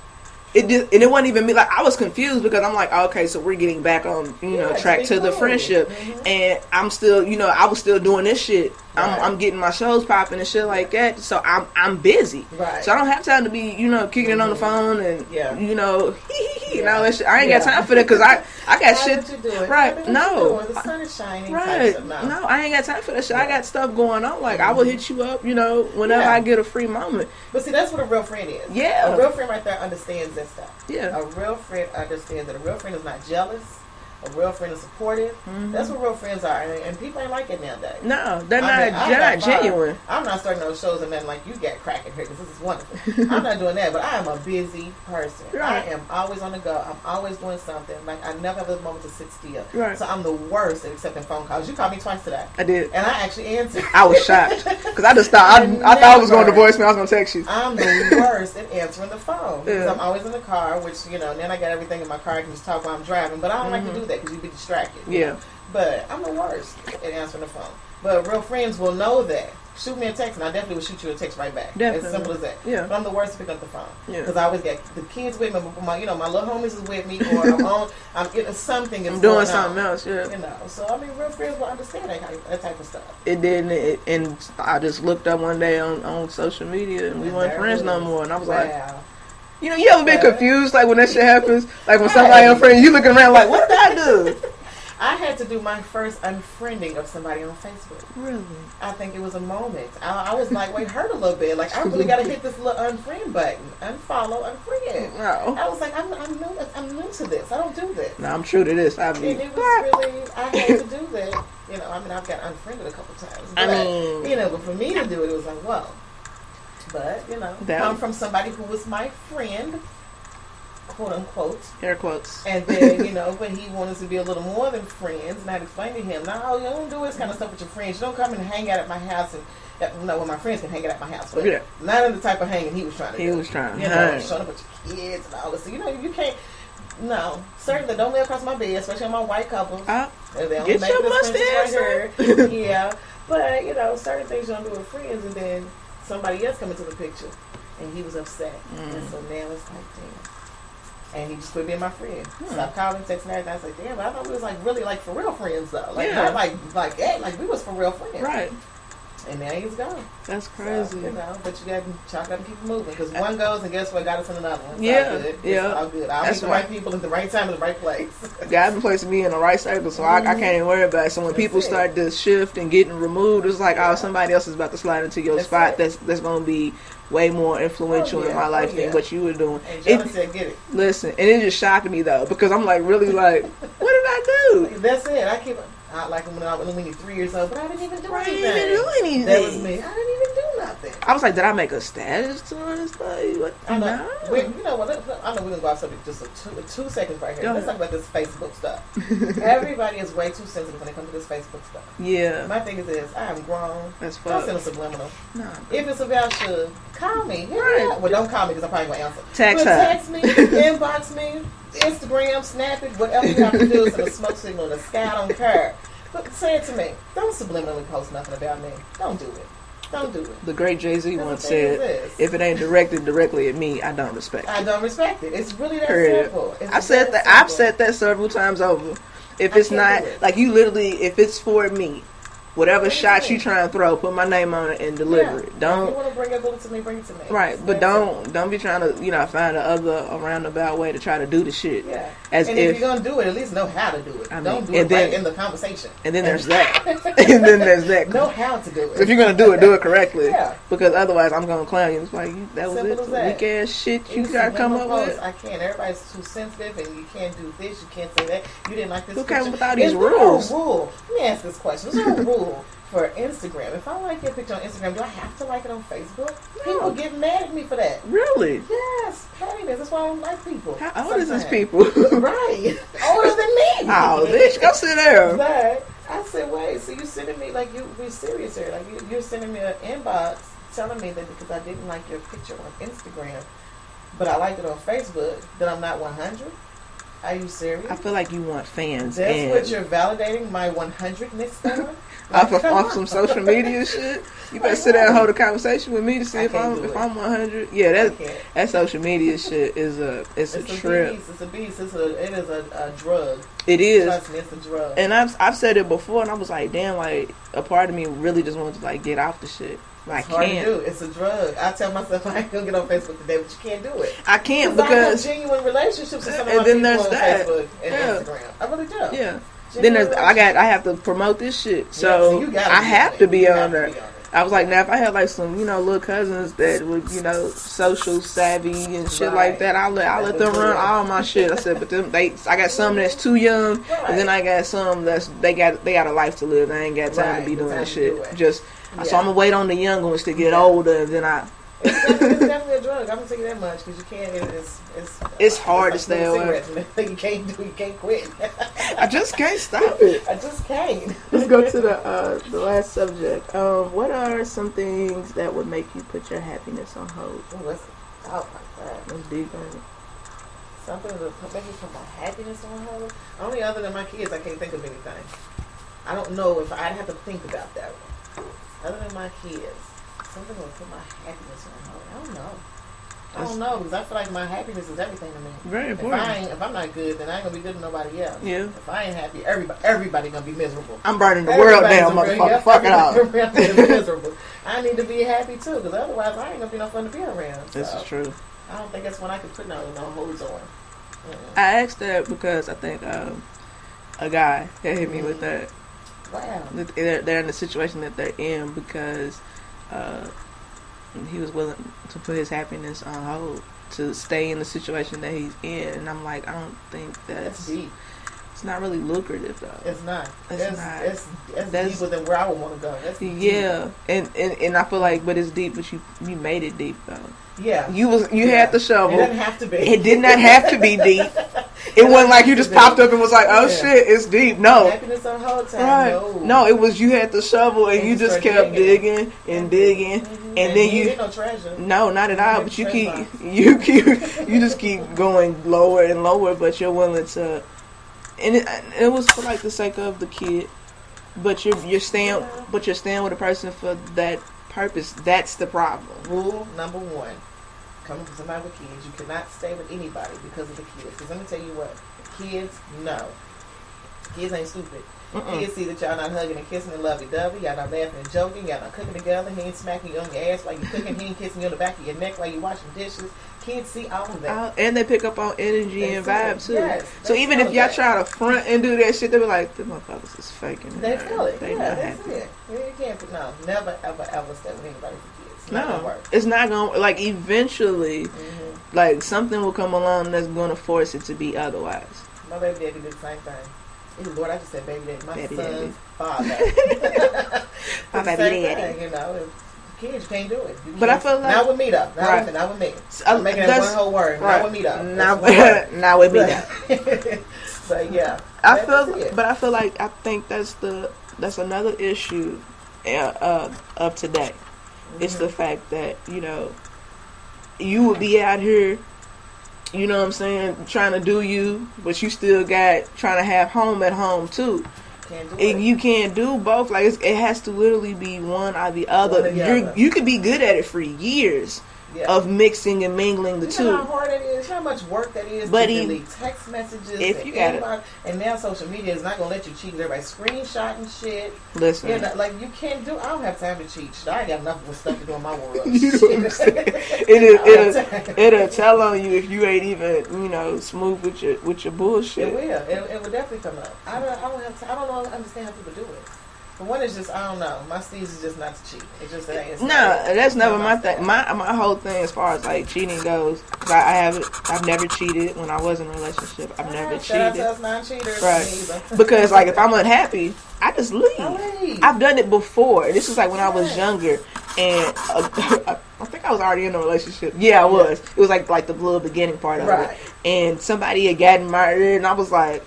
And it wasn't even me. Like, I was confused because I'm like, okay, so we're getting back on, track to the friendship, and I'm still, I was still doing this shit.
Right.
I'm getting my shows popping and shit like that. So I'm busy.
Right.
So I don't have time to be, kicking it on the phone and, and all that shit. I ain't got time for that because I got shit. Right. No.
The sun is shining.
Right. No, I ain't got time for that shit. I got stuff going on. Like, I will hit you up, whenever I get a free moment.
But see, that's what a real friend is.
Yeah.
A real friend right there understands that stuff.
Yeah.
A real friend understands that a real friend is not jealous. A real friend is supportive. Mm-hmm. That's what real friends are, and people ain't like it nowadays.
No, they're not genuine.
I'm not starting those shows and then like you get cracking here because this is wonderful. I'm not doing that, but I am a busy person. Right. I am always on the go. I'm always doing something. Like I never have a moment to sit still. Right. So I'm the worst at accepting phone calls. You called me twice today.
I did,
and I actually answered.
I was shocked because I just thought I thought I was going to voicemail. I was going to text you.
I'm the worst at answering the phone because I'm always in the car, which then I got everything in my car. I can just talk while I'm driving, but I don't like to do that because you be distracted.
Yeah.
But I'm the worst at answering the phone. But real friends will know that. Shoot me a text, and I definitely will shoot you a text right back. Definitely. As simple as that. Yeah. But I'm the worst to pick up the phone. Yeah. Because I always get the kids with me, my little homies is with me, or I'm getting something.
I'm doing something else. Yeah.
So I mean, real friends will understand that type of stuff.
It did, and I just looked up one day on social media, and we weren't friends no more, and I was like. You ever been confused, like, when that shit happens? Like, when somebody unfriends you, looking around like, what did I do?
I had to do my first unfriending of somebody on Facebook.
Really?
I think it was a moment. I was like, wait, hurt a little bit. Like, I really got to hit this little unfriend button. Unfollow, unfriend.
Wow.
I was like, I'm new to this. I don't do this.
No, I'm true to this.
And it was really, I had to do that. I've got unfriended a couple times. But, but for me to do it, it was like, whoa. But, come from somebody who was my friend, quote unquote.
Air quotes.
And then, when he wanted to be a little more than friends, and I'd explain to him, no, you don't do this kind of stuff with your friends. You don't come and hang out at my house when my friends can hang out at my house. But not in the type of hanging he was trying to do.
He was trying to hang.
Showing up with your kids and all this. So, you can't. No, certainly don't lay across my bed, especially on my white couples.
They only get your mustache
right here. Yeah. But, certain things you don't do with friends, and then somebody else come into the picture, and he was upset, and so now it's like, damn. And he just quit being my friend. Stopped calling, texting, everything. I was like, damn, but I thought we was like really like for real friends though. Like not like we was for real friends.
Right.
And now he's gone.
That's crazy.
So, but you got to chalk up and keep it moving because one goes and guess what? Got us in another one. It's all good. I'll meet the right people at the right time in the right place.
God been placing me in the right circle, so I can't even worry about it. So when people start to shift and getting removed, it's like, somebody else is about to slide into your spot. That's going to be way more influential in my life than what you were doing.
And Jonah said, get it.
Listen, and it just shocked me though because I'm like really like, what did I do?
That's it. I keep. I like when you're 3 years old, but I didn't even do anything.
I didn't do anything.
That was me. I didn't even do nothing.
I was like, did I make a status to us? Like,
I know. No. You know what? I know we're gonna go off subject just two seconds right here. Let's talk about this Facebook stuff. Everybody is way too sensitive when it comes to this Facebook stuff.
Yeah.
My thing is this: I am grown.
That's fun.
Don't send a subliminal.
No.
If it's about you, call me. Right. Well, don't call me because I'm probably gonna answer.
Text
me, inbox me, Instagram, snap it, whatever you have to do. Send a smoke signal in the sky. I don't care. But say it to me. Don't subliminally post nothing about me. Don't do it. Don't do it.
The great Jay-Z once said, if it ain't directed directly at me, I don't respect it.
I don't respect it. It's really that simple.
I've said that several times over. If it's not, like you literally, if it's for me, whatever shot you try and throw, put my name on it and deliver it. Don't.
If you want to bring it to me, bring it to me.
Right, but don't be trying to find a roundabout way to try to do the shit.
Yeah. If you're gonna do it, at least know how to do it. Don't do it right in the conversation.
And then there's that. And then there's that.
Know how to do it.
So if you're gonna do it correctly. Yeah. Because otherwise, I'm gonna clown you. It's like that was it. Weak ass shit you gotta come up with.
I can't. Everybody's too sensitive, and you can't do this. You can't say that. You didn't like this.
Who came with all these rules?
Rule. Let me ask this question. Is there a rule for Instagram? If I like your picture on Instagram, do I have to like it on Facebook? No. People get mad at me for that.
Really?
Yes. Pettiness. That's why I don't like people.
How old is this people?
Right. Older than me.
Oh, bitch, go sit there.
But I said, wait, so you sending me, like, we're serious here. Like, you're sending me an inbox telling me that because I didn't like your picture on Instagram, but I liked it on Facebook, that I'm not 100? Are you serious?
I feel like you want fans.
That's what you're validating my 100ness on?
Off some social media shit. You better sit there and hold a conversation with me to see if I'm 100. Yeah, that social media shit is it's a trip.
It's a beast. It is a drug.
It is.
Trust me, it's a drug.
And I've said it before, and I was like, damn, like a part of me really just wants to like get off the shit.
It's hard to do. It's a drug. I tell myself I ain't gonna get on Facebook today, but you can't do it.
I can't because
I have genuine relationships with some of my people on Facebook and Instagram. I really do.
Yeah. Then I have to promote this shit, so I have to be on there. I was like, now if I had like some, little cousins that were, social savvy and shit like that, I'll let them run all my shit. I said, but I got some that's too young, and then I got some they got a life to live. I ain't got time to be doing that shit. So I'm gonna wait on the young ones to get older, and then
It's definitely a drug. I'm gonna tell you that much because you can't.
It's hard to stay away.
You can't quit.
I just can't stop it.
I just can't.
Let's go to the last subject. What are some things that would make you put your happiness on hold?
Oh, let's talk like that.
Let's dig on it.
Something to make me put my happiness on hold. Only other than my kids, I can't think of anything. I don't know if I'd have to think about that one. Other than my kids. Something will put my happiness on hold. I don't know because I feel like my happiness is everything to me.
Very important.
If I'm not good, then I ain't gonna be good to nobody else.
Yeah.
If I ain't happy, everybody gonna be miserable.
I'm burning the world down, motherfucker. Fuck it all.
Miserable. I need to be happy too because otherwise I ain't gonna be no fun to be around. So
this is true.
I don't think that's one I can put no holds on.
I asked that because I think a guy had hit me with that.
Wow.
They're in the situation that they're in because he was willing to put his happiness on hold to stay in the situation that he's in, and I'm like, I don't think that's
deep.
It's not really lucrative though.
It's not.
That's
deeper than where I would want to go. That's
yeah, and I feel like, but it's deep. But you made it deep though.
Yeah,
you had the shovel.
It didn't have to be.
It did not have to be deep. It wasn't like you just popped up and was like, "Oh shit, it's deep." No,
happiness on hold time.
Right. No, it was you had the shovel and you just kept digging and digging, and then you
get no treasure.
No, not at all. But you just keep going lower and lower. But you're willing to, and it was for like the sake of the kid. But you're staying with a person for that purpose. That's the problem.
Rule number 1. Coming from somebody with kids, you cannot stay with anybody because of the kids. Because let me tell you what, kids, no. Kids ain't stupid. Kids see that y'all not hugging and kissing and lovey-dovey. Y'all not laughing and joking. Y'all not cooking together. He ain't smacking you on your ass while you cooking. He ain't kissing you on the back of your neck while you washing dishes. Kids see all of that.
And they pick up on energy and vibe too.
Yes,
so even if y'all try to front and do that shit, they be like, "The motherfuckers is faking."
They feel it.
They
not happy. It. You can't. No, never, ever, ever stay with anybody for kids. It's not gonna work.
It's not gonna like. Eventually, like something will come along that's gonna force it to be otherwise.
My baby daddy did the same thing. Lord, I just said baby daddy. My
baby
son's
daddy.
father.
My baby daddy.
Thing, kids, you can't do it.
But I feel like
not with me though. Not with me. I'm making that one whole word.
Right.
Not with me though.
Not with me though.
But yeah,
I feel like I think that's another issue of today. It's the fact that you would be out here, you know what I'm saying, trying to do you, but you still got trying to have home at home too. You can't do both. Like it has to literally be one or the other. You could be good at it for years of mixing and mingling the two.
You know how hard it is, how much work that is to delete text messages.
If you got it.
And now social media is not going to let you cheat. Everybody screenshotting shit.
Listen.
Like you can't do, I don't have time to cheat. I ain't got enough with stuff to do in my world.
You know what I'm saying? It'll tell on you if you ain't even, smooth with your bullshit.
It will. It will definitely come up. I don't understand how people do it. But one is just, I don't know. My steez is just not to cheat. It just ain't.
That's never my thing. My whole thing as far as like cheating goes, I've never cheated when I was in a relationship. I've never cheated.
Shout out to us non-cheaters.
Right. Because like if I'm unhappy, I just leave. I've done it before. This was like when I was younger, and I think I was already in a relationship. Yeah, I was. It was like the little beginning part of it. And somebody had gotten married, and I was like,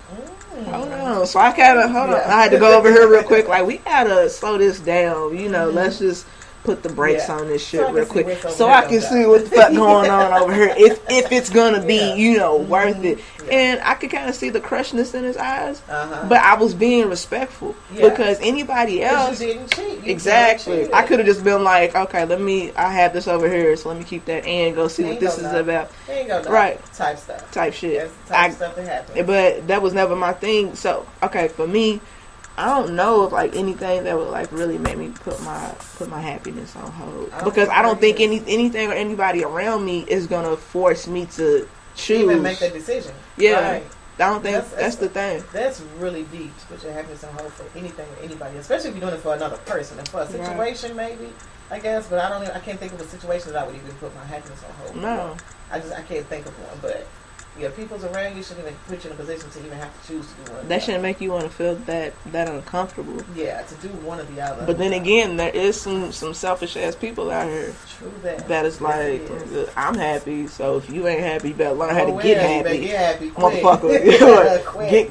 hold on. So I kind of, hold on. I had to go over here real quick. Like, we got to slow this down. Let's just put the brakes
Yeah.
on this shit
So I can
real
see
quick,
what's over
so
here
I can
goes
see
out.
what the fuck going on over here. If it's gonna be,
Yeah.
you know, worth it.
Yeah.
And I could kind of see the crushness in his eyes,
Uh-huh.
but I was being respectful
Yeah.
because anybody
'Cause
else.
you didn't cheat. You
Exactly.
cheated.
I could have just been like, okay, I have this over here, so let me keep that and go see what
Ain't
this
no
is
no.
about.
Ain't gonna
Right.
type stuff.
Type shit.
That's the type of stuff that happens.
But that was never my thing. So, okay, for me, I don't know if like anything that would like really make me put my happiness on hold, because I don't think anything or anybody around me is gonna force me to choose.
Even make that decision.
Yeah.
Right.
I don't think that's the thing.
That's really deep to put your happiness on hold for anything or anybody, especially if you're doing it for another person and for a situation, maybe. I guess, but I can't think of a situation that I would even put my happiness on hold.
No.
I can't think of one, but. Yeah, people's around you shouldn't even put you in a position to even have to choose to do one.
That shouldn't make you want to feel that uncomfortable.
Yeah, to do one or the other.
But then again, there is some selfish ass people out here.
True that.
That is like, I'm happy, so if you ain't happy, you better learn how to
Get happy,
motherfucker.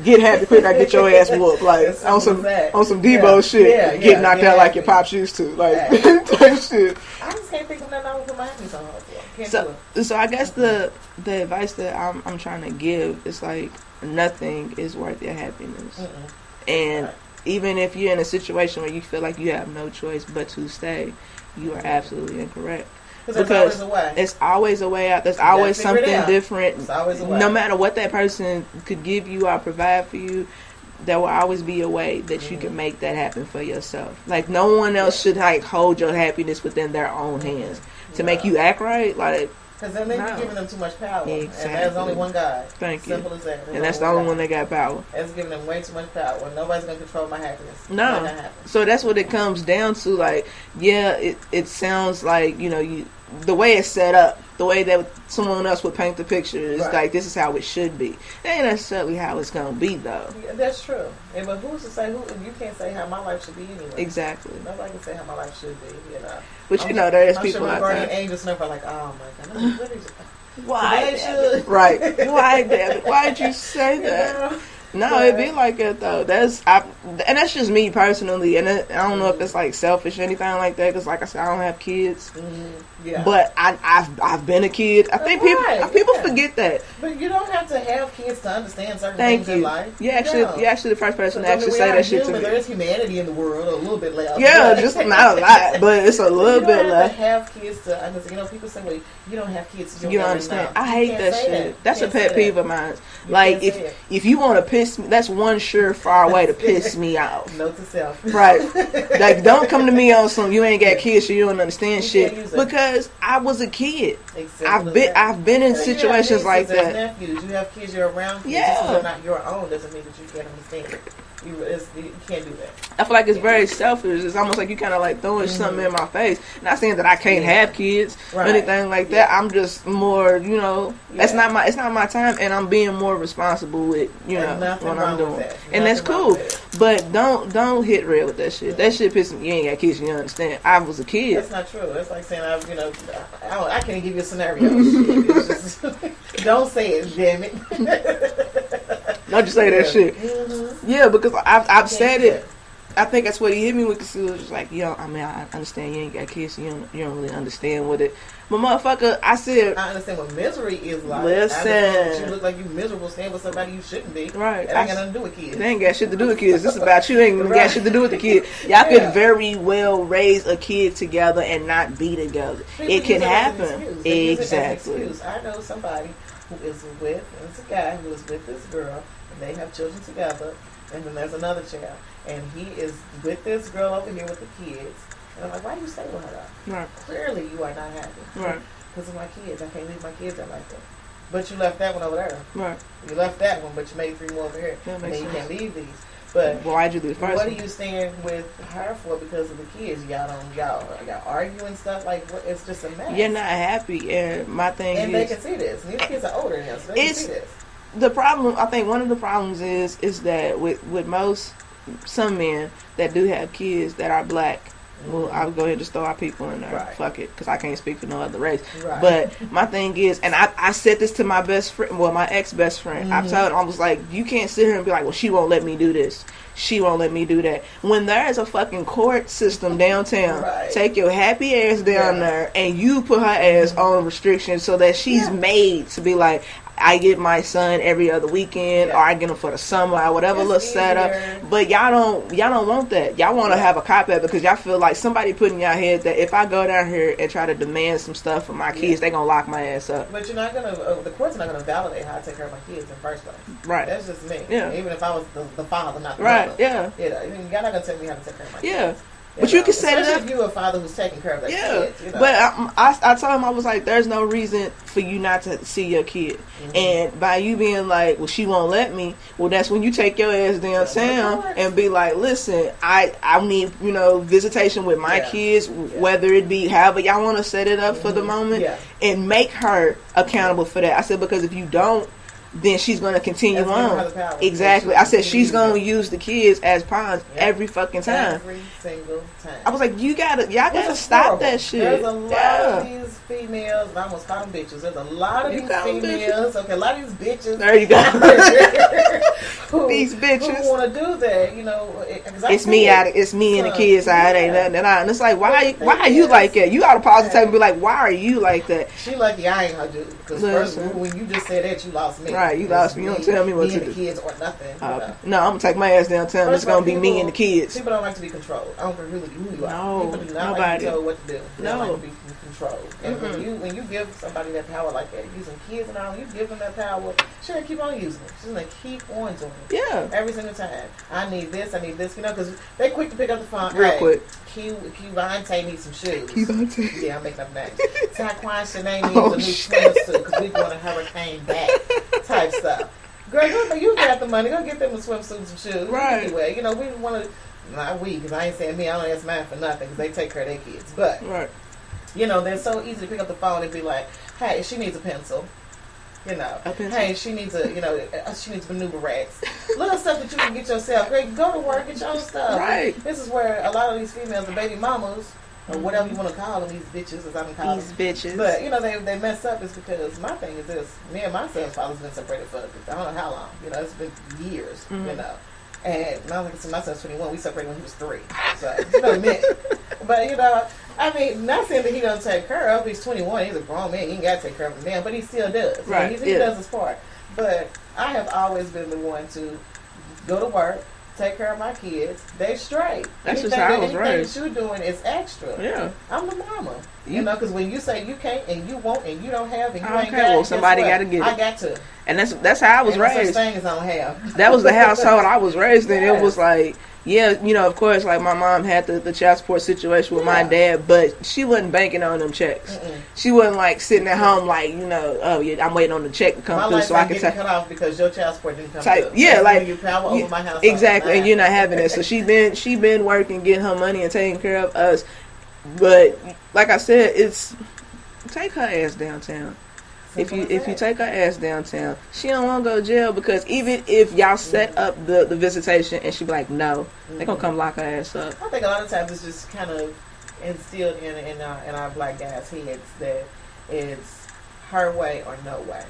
get happy quick. I get your ass whooped like on some Debo shit. Get knocked out like your pops used to, like type shit.
I just can't think of nothing I would put my happiness on hold for.
So I guess the advice that I'm trying to give is like, nothing is worth your happiness. And even if you're in a situation where you feel like you have no choice but to stay, you are absolutely incorrect. Because it's always a way out. There's always something different.
It's always a way.
No matter what that person could give you or provide for you, there will always be a way that you can make that happen for yourself. Like, no one else should like hold your happiness within their own hands to make you act right. Like,
because then you're giving them too much power.
Exactly.
And there's only one God.
Thank you.
Simple as that.
And that's the only one that got power.
That's giving them way too much power. Nobody's going to control my happiness.
No. So that's what it comes down to. Like, yeah, it sounds like, you know, the way it's set up, the way that someone else would paint the picture is like, this is how it should be. That ain't necessarily how it's going to be, though. Yeah,
that's true. But who's to say, you can't say how my life should be anyway.
Exactly.
Nobody can say how my life should be, you know.
But you know, there is people
out there. I'm sure my guardian angels are like, oh my God, what is it?
Why? Right. Why, David? Why'd you say that? No, it be like that though. And that's just me personally. And I don't know if it's like selfish or anything like that. Because like I said, I don't have kids. Yeah. But I've been a kid. I think people forget that.
But you don't have to have kids to understand certain things in life.
You're actually the first person to actually say that shit to me.
There's humanity in the world, a little bit less.
Yeah, just not a lot, but it's a little bit less.
You don't have to have kids to understand. You know, people say, well, you don't have kids.
You don't understand. I hate that shit. That's a pet peeve of mine. Like, if you want to piss me, that's one surefire way to piss me off.
Note to self.
Right. Like, don't come to me on some you ain't got kids so you don't understand shit, because I was a kid. I've been in situations like that.
Nephews. You have kids you're around.
Yeah.
Just they're not your own doesn't mean that you can't understand it. You can't do that.
I feel like it's very selfish. It's almost like you kind of like throwing something in my face. Not saying that I can't have kids or anything like that. I'm just more, you know, it's not my time, and I'm being more responsible with, you know, what I'm doing. And that's cool. But don't hit real with that shit. That shit pisses me. You ain't got kids, you understand. I was a kid.
That's not true. It's like saying I can't give you a scenario. Don't say it, damn it.
Don't just say that shit. Yeah, because I've said it. I think that's what he hit me with, because he was just like, yo, I mean, I understand you ain't got kids, so you don't really understand what it. But motherfucker, I said,
I understand what misery is like.
Listen,
you look like you miserable staying with somebody you shouldn't be.
Right.
That ain't got nothing to do with kids.
They ain't got shit to do with kids. This is about you. They ain't got shit to do with the kid. Y'all could very well raise a kid together and not be together. It can happen. Exactly.
I know somebody who is with, and it's a guy who is with this girl, and they have children together, and then there's another child, and he is with this girl over here with the kids. And I'm like, why do you stay with her?
Right.
Clearly you are not happy.
Right.
Because of my kids. I can't leave my kids out like that. But you left that one over there.
Right.
You left that one, but you made 3 more over here.
That
and
makes
then you
sense.
can't leave these. But
why'd you do the first
what
one?
are you staying with her for because of the kids? Y'all argue and stuff? Like, what? It's just a mess.
You're not happy, and my thing is...
And they can see this. And these kids are older than us, so they can see this.
The problem, I think one of the problems is that with some men that do have kids that are black, Well, I'll go ahead and just throw our people in there.
Right.
Fuck it, because I can't speak for no other race.
Right.
But my thing is, and I said this to my best friend, well, my ex-best friend. I told him, I was like, you can't sit here and be like, well, she won't let me do this. She won't let me do that. When there is a fucking court system downtown,
Right.
take your happy ass down there and you put her ass on restrictions so that she's made to be like, I get my son every other weekend, or I get him for the summer, or whatever little setup. But y'all don't want that. Y'all want to have a cop out because y'all feel like somebody put in y'all head that if I go down here and try to demand some stuff from my kids, they gonna lock my ass up.
But you're not gonna. The court's not gonna validate how I take care of my kids in the first place.
Right.
That's just me.
Yeah.
Even if I was the father, not the
right.
mother.
Yeah.
You know, you're not gonna tell me how to take care of my kids.
Yeah. But you can set it up.
If you're a father who's taking care of their kids. You know?
But I told him, I was like, there's no reason for you not to see your kid. And by you being like, well, she won't let me, well, that's when you take your ass downtown and be like, listen, I need, visitation with my kids, whether it be however y'all want to set it up for the moment, and make her accountable for that. I said, because if you don't, then she's going to continue on. Exactly. I said she's going to use the kids as pawns every fucking time.
Every single time.
I was like, y'all gotta stop
horrible.
that shit.
There's a lot of these females, and I almost call them bitches. There's a lot of these females. Okay, a lot of these bitches.
There you go. These bitches
who want to do that,
It's me and the kids side. Ain't nothing. And it's like, why are you like that? You gotta pause and be like, why are you like that?
She lucky I ain't her dude. Because first, when you just said that, you lost me.
Right, you lost me. You don't tell me what to do.
The kids or nothing.
No, I'm gonna take my ass downtown. It's gonna be me and the kids.
People don't like to be controlled. I don't care who you are.
No,
people do not
nobody.
like to tell what to do. They
No.
like to be controlled. And when you give somebody that power like that, using kids and all, you give them that power, she's gonna keep on using it. She's gonna keep on doing it.
Yeah.
Every single time. I need this, because they quick to pick up the phone.
Real quick.
Kevontae needs some shoes.
Kevontae.
Yeah, I'm making up names. Taquan Shanae needs a new swimsuit because we're going to hurricane back type stuff. Girl, you got the money. Go get them a swimsuit and some shoes.
Right.
Anyway, we want to, not we, because I ain't saying me. I don't ask mine for nothing because they take care of their kids. But,
right.
They're so easy to pick up the phone and be like, hey, she needs a pencil. Hey, she needs she needs maneuver racks. Little stuff that you can get yourself. Great, go to work, get your own stuff.
Right.
This is where a lot of these females, the baby mamas, or whatever you want to call them, these bitches, as I'm calling them.
These bitches.
But, they mess up is because my thing is this. Me and my son's father's been separated for, I don't know how long. It's been years, And now, like I said, my son's 21. We separated when he was 3. So, mint. But, not saying that he don't take care of. He's 21. He's a grown man. He ain't got to take care of him now, but he still does.
Right.
He does his part. But I have always been the one to go to work, take care of my kids. They straight.
That's just how I was raised.
Anything that you're doing is extra.
Yeah.
I'm the mama. Because when you say you can't and you won't and you don't have and you ain't got,
well, somebody got to get it.
I got to.
And that's how I was raised.
No such thing as I don't have.
That was the household I was raised in. Yes. It was like, of course, like my mom had the child support situation with my dad, but she wasn't banking on them checks. She wasn't like sitting at home like, I'm waiting on the check to come through so I can take
cut off because your child support didn't come through.
Yeah, like
you power over my house.
Exactly, and you're not having it. So she been working, getting her money and taking care of us. But like I said, it's take her ass downtown. If you take her ass downtown, she don't want to go to jail because even if y'all set up the visitation and she be like no, they gonna come lock her ass up.
I think a lot of times it's just kind of instilled in our black guys' heads that it's her way or no way.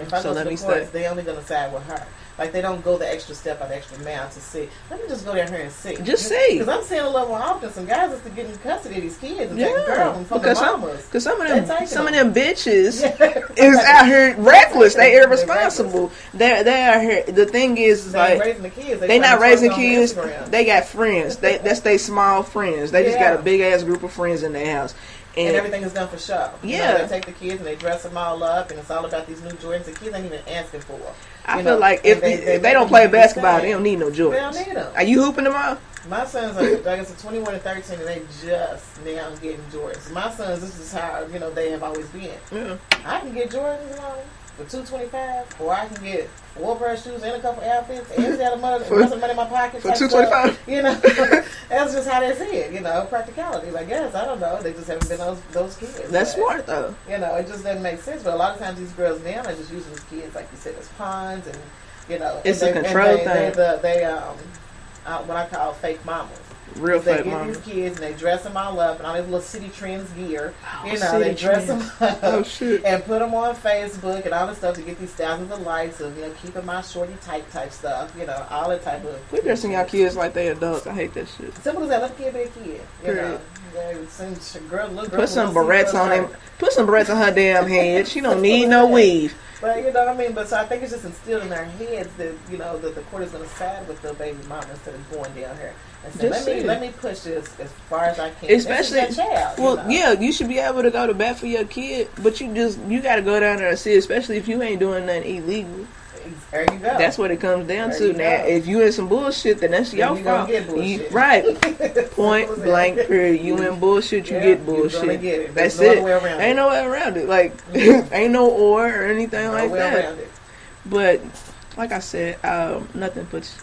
If I go to the courts, they only gonna side with her. Like, they don't go the extra step or the extra mile to see. Let me just go down here and see.
Just see.
Because I'm seeing a little more often some guys that's getting custody of these kids and taking care of them from the mamas.
Because some of them bitches is out here reckless. They irresponsible. They're out here. The thing is like,
raising the kids.
They not raising kids. They got friends. That's they small friends. They just got a big ass group of friends in their house.
And everything is done for show.
Yeah.
They take the kids and they dress them all up, and it's all about these new Jordans. The kids ain't even asking for.
I feel like if they don't play basketball, they don't need no Jordans.
They don't need them.
Are you hooping them out?
My sons are, I guess, 21 and 13, and they just now getting Jordans. My sons, this is how they have always been.
Yeah.
I can get Jordans for $225, or I can get 4 pair of shoes and a couple outfits, and still have the rest of the money in my pocket.
For $225.
That's just how they see it. Practicalities. I guess I don't know. They just haven't been those kids.
That's smart though.
It just doesn't make sense. But a lot of times these girls now are just using these kids, like you said, as pawns, and
it's a control thing.
They what I call fake mamas.
Real
They
fake
get
mamas.
these kids and they dress them all up and all these little City Trends gear.
Oh,
You know, they dress them up
Oh shit.
and put them on Facebook and all this stuff to get these thousands of likes of, keeping my shorty tight type stuff. All that type of.
Quit dressing y'all kids like they adults. I hate that shit.
Simple as that. Let the kid be a kid.
Period.
Little girl
Put some barrettes on him. Put some barrettes on her damn head. She don't need no weave.
But you know what I mean. But so I think it's just instilled in their heads that that the court is going to side with the baby mama instead of going down here and saying, let me push this as far as I can.
Especially,
this is your child,
well, yeah, you should be able to go to bat for your kid, but you got to go down there and see, especially if you ain't doing nothing illegal.
There you go.
That's what it comes down to. Now, if you in some bullshit, then that's your fault. Right. Point blank. Period. You in bullshit, you get bullshit.
Get it.
That's
no
it.
Ain't
no way around it. Like ain't no or anything like that. But like I said, nothing puts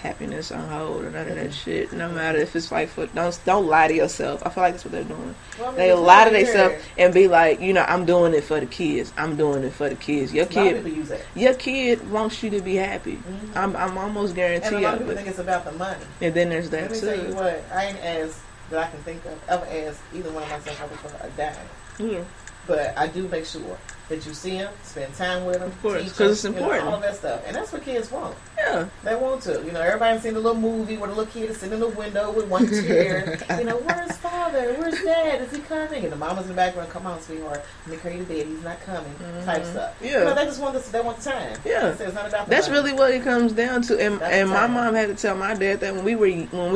happiness on hold or none of that shit. No matter if it's like don't lie to yourself. I feel like that's what they're doing.
Well,
they lie to themselves and be like, I'm doing it for the kids. I'm doing it for the kids. Your kid wants you to be happy. Mm-hmm. I'm almost guaranteed.
And a lot of people think it's about the money.
And then there's that too.
Let me tell you what, I ain't asked that I can think of ever asked either one of my sons for a dime.
Yeah.
But I do make sure that you see them, spend time with them,
of course,
because
it's important.
All of that stuff, and that's what kids want.
Yeah,
they want to. Everybody's seen the little movie where the little kid is sitting in the window with one chair. Where's father? Where's dad? Is he coming? And the mama's in the background. Come on, sweetheart. Let me carry you to bed. He's not coming. Mm-hmm. Type stuff.
Yeah,
they just want this. They want the time.
Yeah,
it's not about.
That's really what it comes down to. And my mom had to tell my dad that when we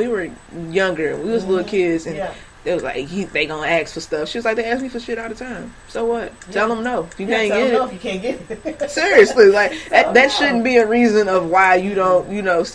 were younger, we was little kids, and it was like they gonna ask for stuff. She was like, they ask me for shit all the time. So what? Yeah. Tell them no. If you can't get it.
No, if you can't get it.
Seriously, like that shouldn't be a reason of why you don't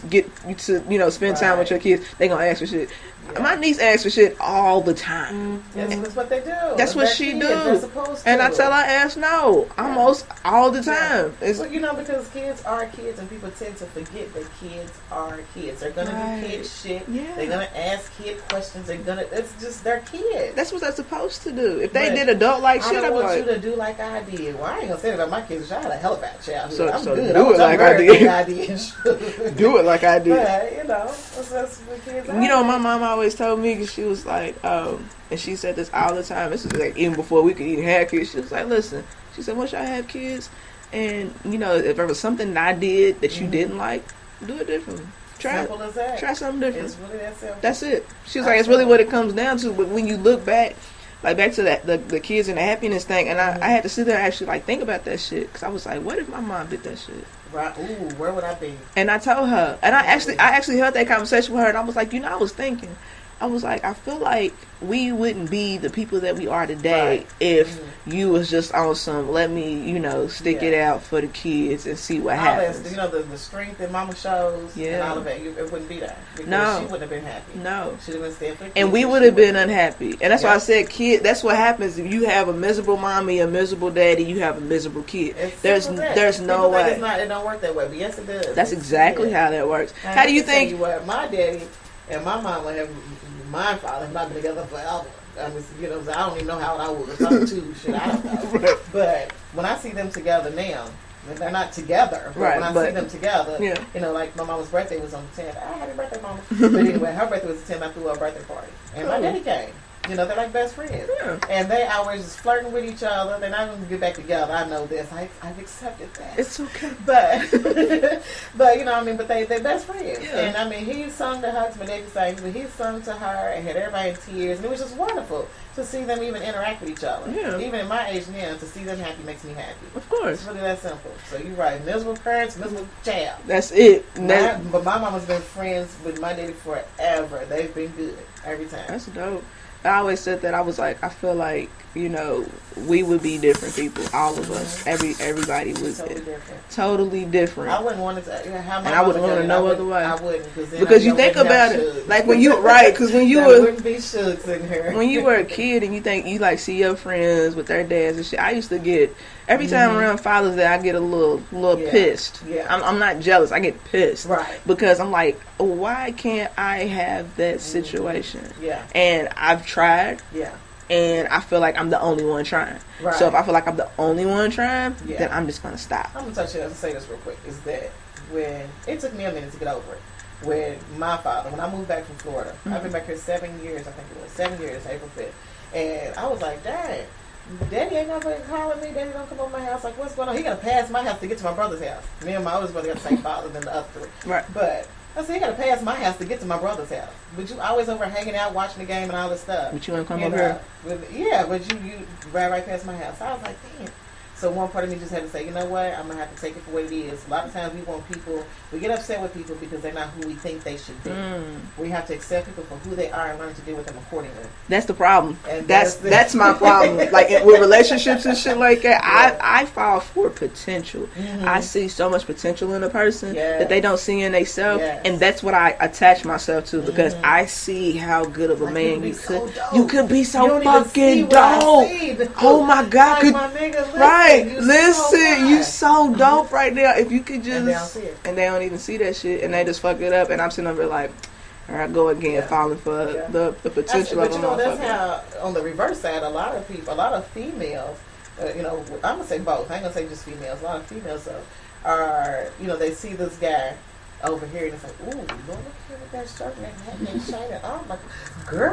get to spend time with your kids. They gonna ask for shit. Yeah. My niece asks for shit all the time.
That's what they do.
That's what she do.
They're supposed to.
And I tell her ass no almost all the time.
Well, because kids are kids, and people tend to forget that kids are kids. They're gonna do kid shit. Yeah. They're gonna ask kid questions. It's just they're kids.
That's what they're supposed to do. If they did adult like shit,
I want you to do like I did. Well, I ain't gonna say that about my kids. I had a hell of a childhood.
So
I'm good.
Do it like I did. Do it like I did.
But that's what kids are.
My mom always told me, because she was like, and she said this all the time. This is like even before we could even have kids. She was like, listen, she said, once y'all have kids, and if there was something that I did that you didn't like, do it differently.
Simple as that.
Try something different.
It's really that simple.
That's it. She was like, it's really what it comes down to. But when you look back, like back to that the kids and the happiness thing, and I had to sit there and actually like think about that shit, because I was like, what if my mom did that shit?
Right. Ooh, where would I be?
And I told her, and I actually had that conversation with her, and I was like, I was thinking, I was like, I feel like we wouldn't be the people that we are today if you was just on some, let me, stick it out for the kids and see what happens.
The strength that mama shows and all of that, it wouldn't be there. Because she wouldn't have been happy.
No.
She'd have been staying for kids.
And we would have been unhappy. And that's why I said, that's what happens if you have a miserable mommy, a miserable daddy, you have a miserable kid. There's no way.
It don't work that way, but yes it does.
That's exactly how that works. How do you think?
My daddy and my mama my father have not been together forever. I don't even know how I was. I'm two, shit, I don't know. Right. But when I see them together now, they're not together. But when I see them together, like my mama's birthday was on the 10th. Happy birthday, mama. But anyway, her birthday was the 10th. I threw her a birthday party. And my daddy came. They're like best friends. Yeah. And they always just flirting with each other. They're not going to get back together. I know this. I've accepted that.
It's okay.
But but they're best friends. Yeah. And he sung to her, my daddy sang, but he sung to her and had everybody in tears. And it was just wonderful to see them even interact with each other. Yeah. Even at my age now, to see them happy makes me happy.
Of course.
It's really that simple. So you're right. Miserable parents, miserable child.
That's it.
But my mama's been friends with my daddy forever. They've been good every time.
That's dope. I always said that. I was like, I feel like, we would be different people. All of us. Everybody was totally different.
I wouldn't want to have my
and I wouldn't want to know other way.
I wouldn't.
Because you think about it. Like when you, because when you were,
wouldn't be shucks in here.
When you were a kid and you think, you like see your friends with their dads and shit. I used to get, every time around Father's Day, I get a little pissed. Yeah. I'm not jealous. I get pissed.
Right.
Because I'm like, why can't I have that situation?
Yeah.
And I've tried.
Yeah.
And I feel like I'm the only one trying. Right. So if I feel like I'm the only one trying, then I'm just going to stop.
I'm going to say this real quick, is that when it took me a minute to get over it. with my father. When I moved back from Florida, I've been back here 7 years, I think it was. 7 years, April 5th. And I was like, dang, Daddy ain't never calling me. Daddy don't come over my house. Like, what's going on? He got to pass my house to get to my brother's house. Me and my oldest brother got the same father than the other three.
Right.
But I said, he got to pass my house to get to my brother's house. But you always over hanging out, watching the game and all this stuff.
But you ain't come over here.
Yeah, but you right past my house. I was like, damn. So one part of me just had to say, you know what? I'm going to have to take it for what it is. A lot of times we get upset with people because they're not who we think they should be. We have to accept people for who they are and learn to deal with them accordingly. That's
the problem. And that's my problem. Like with relationships and shit like that, yeah. I fall for potential. I see so much potential in a person that they don't see in themselves. And that's what I attach myself to because I see how good of a man you could. You could be so fucking dope. Oh my God.
Like my nigga,
right. Listen, you so dope right now. If you could just and they don't even see that shit and they just fuck it up and I'm sitting over like, all right, go again, falling for the potential
but
of
you
them.
know, that's how on the reverse side, a lot of females, you know, I'm gonna say both. I ain't gonna say just females. A lot of females are, you know, they see this guy over here and it's like, ooh, look here with that shirt and that shining. I'm like, girl,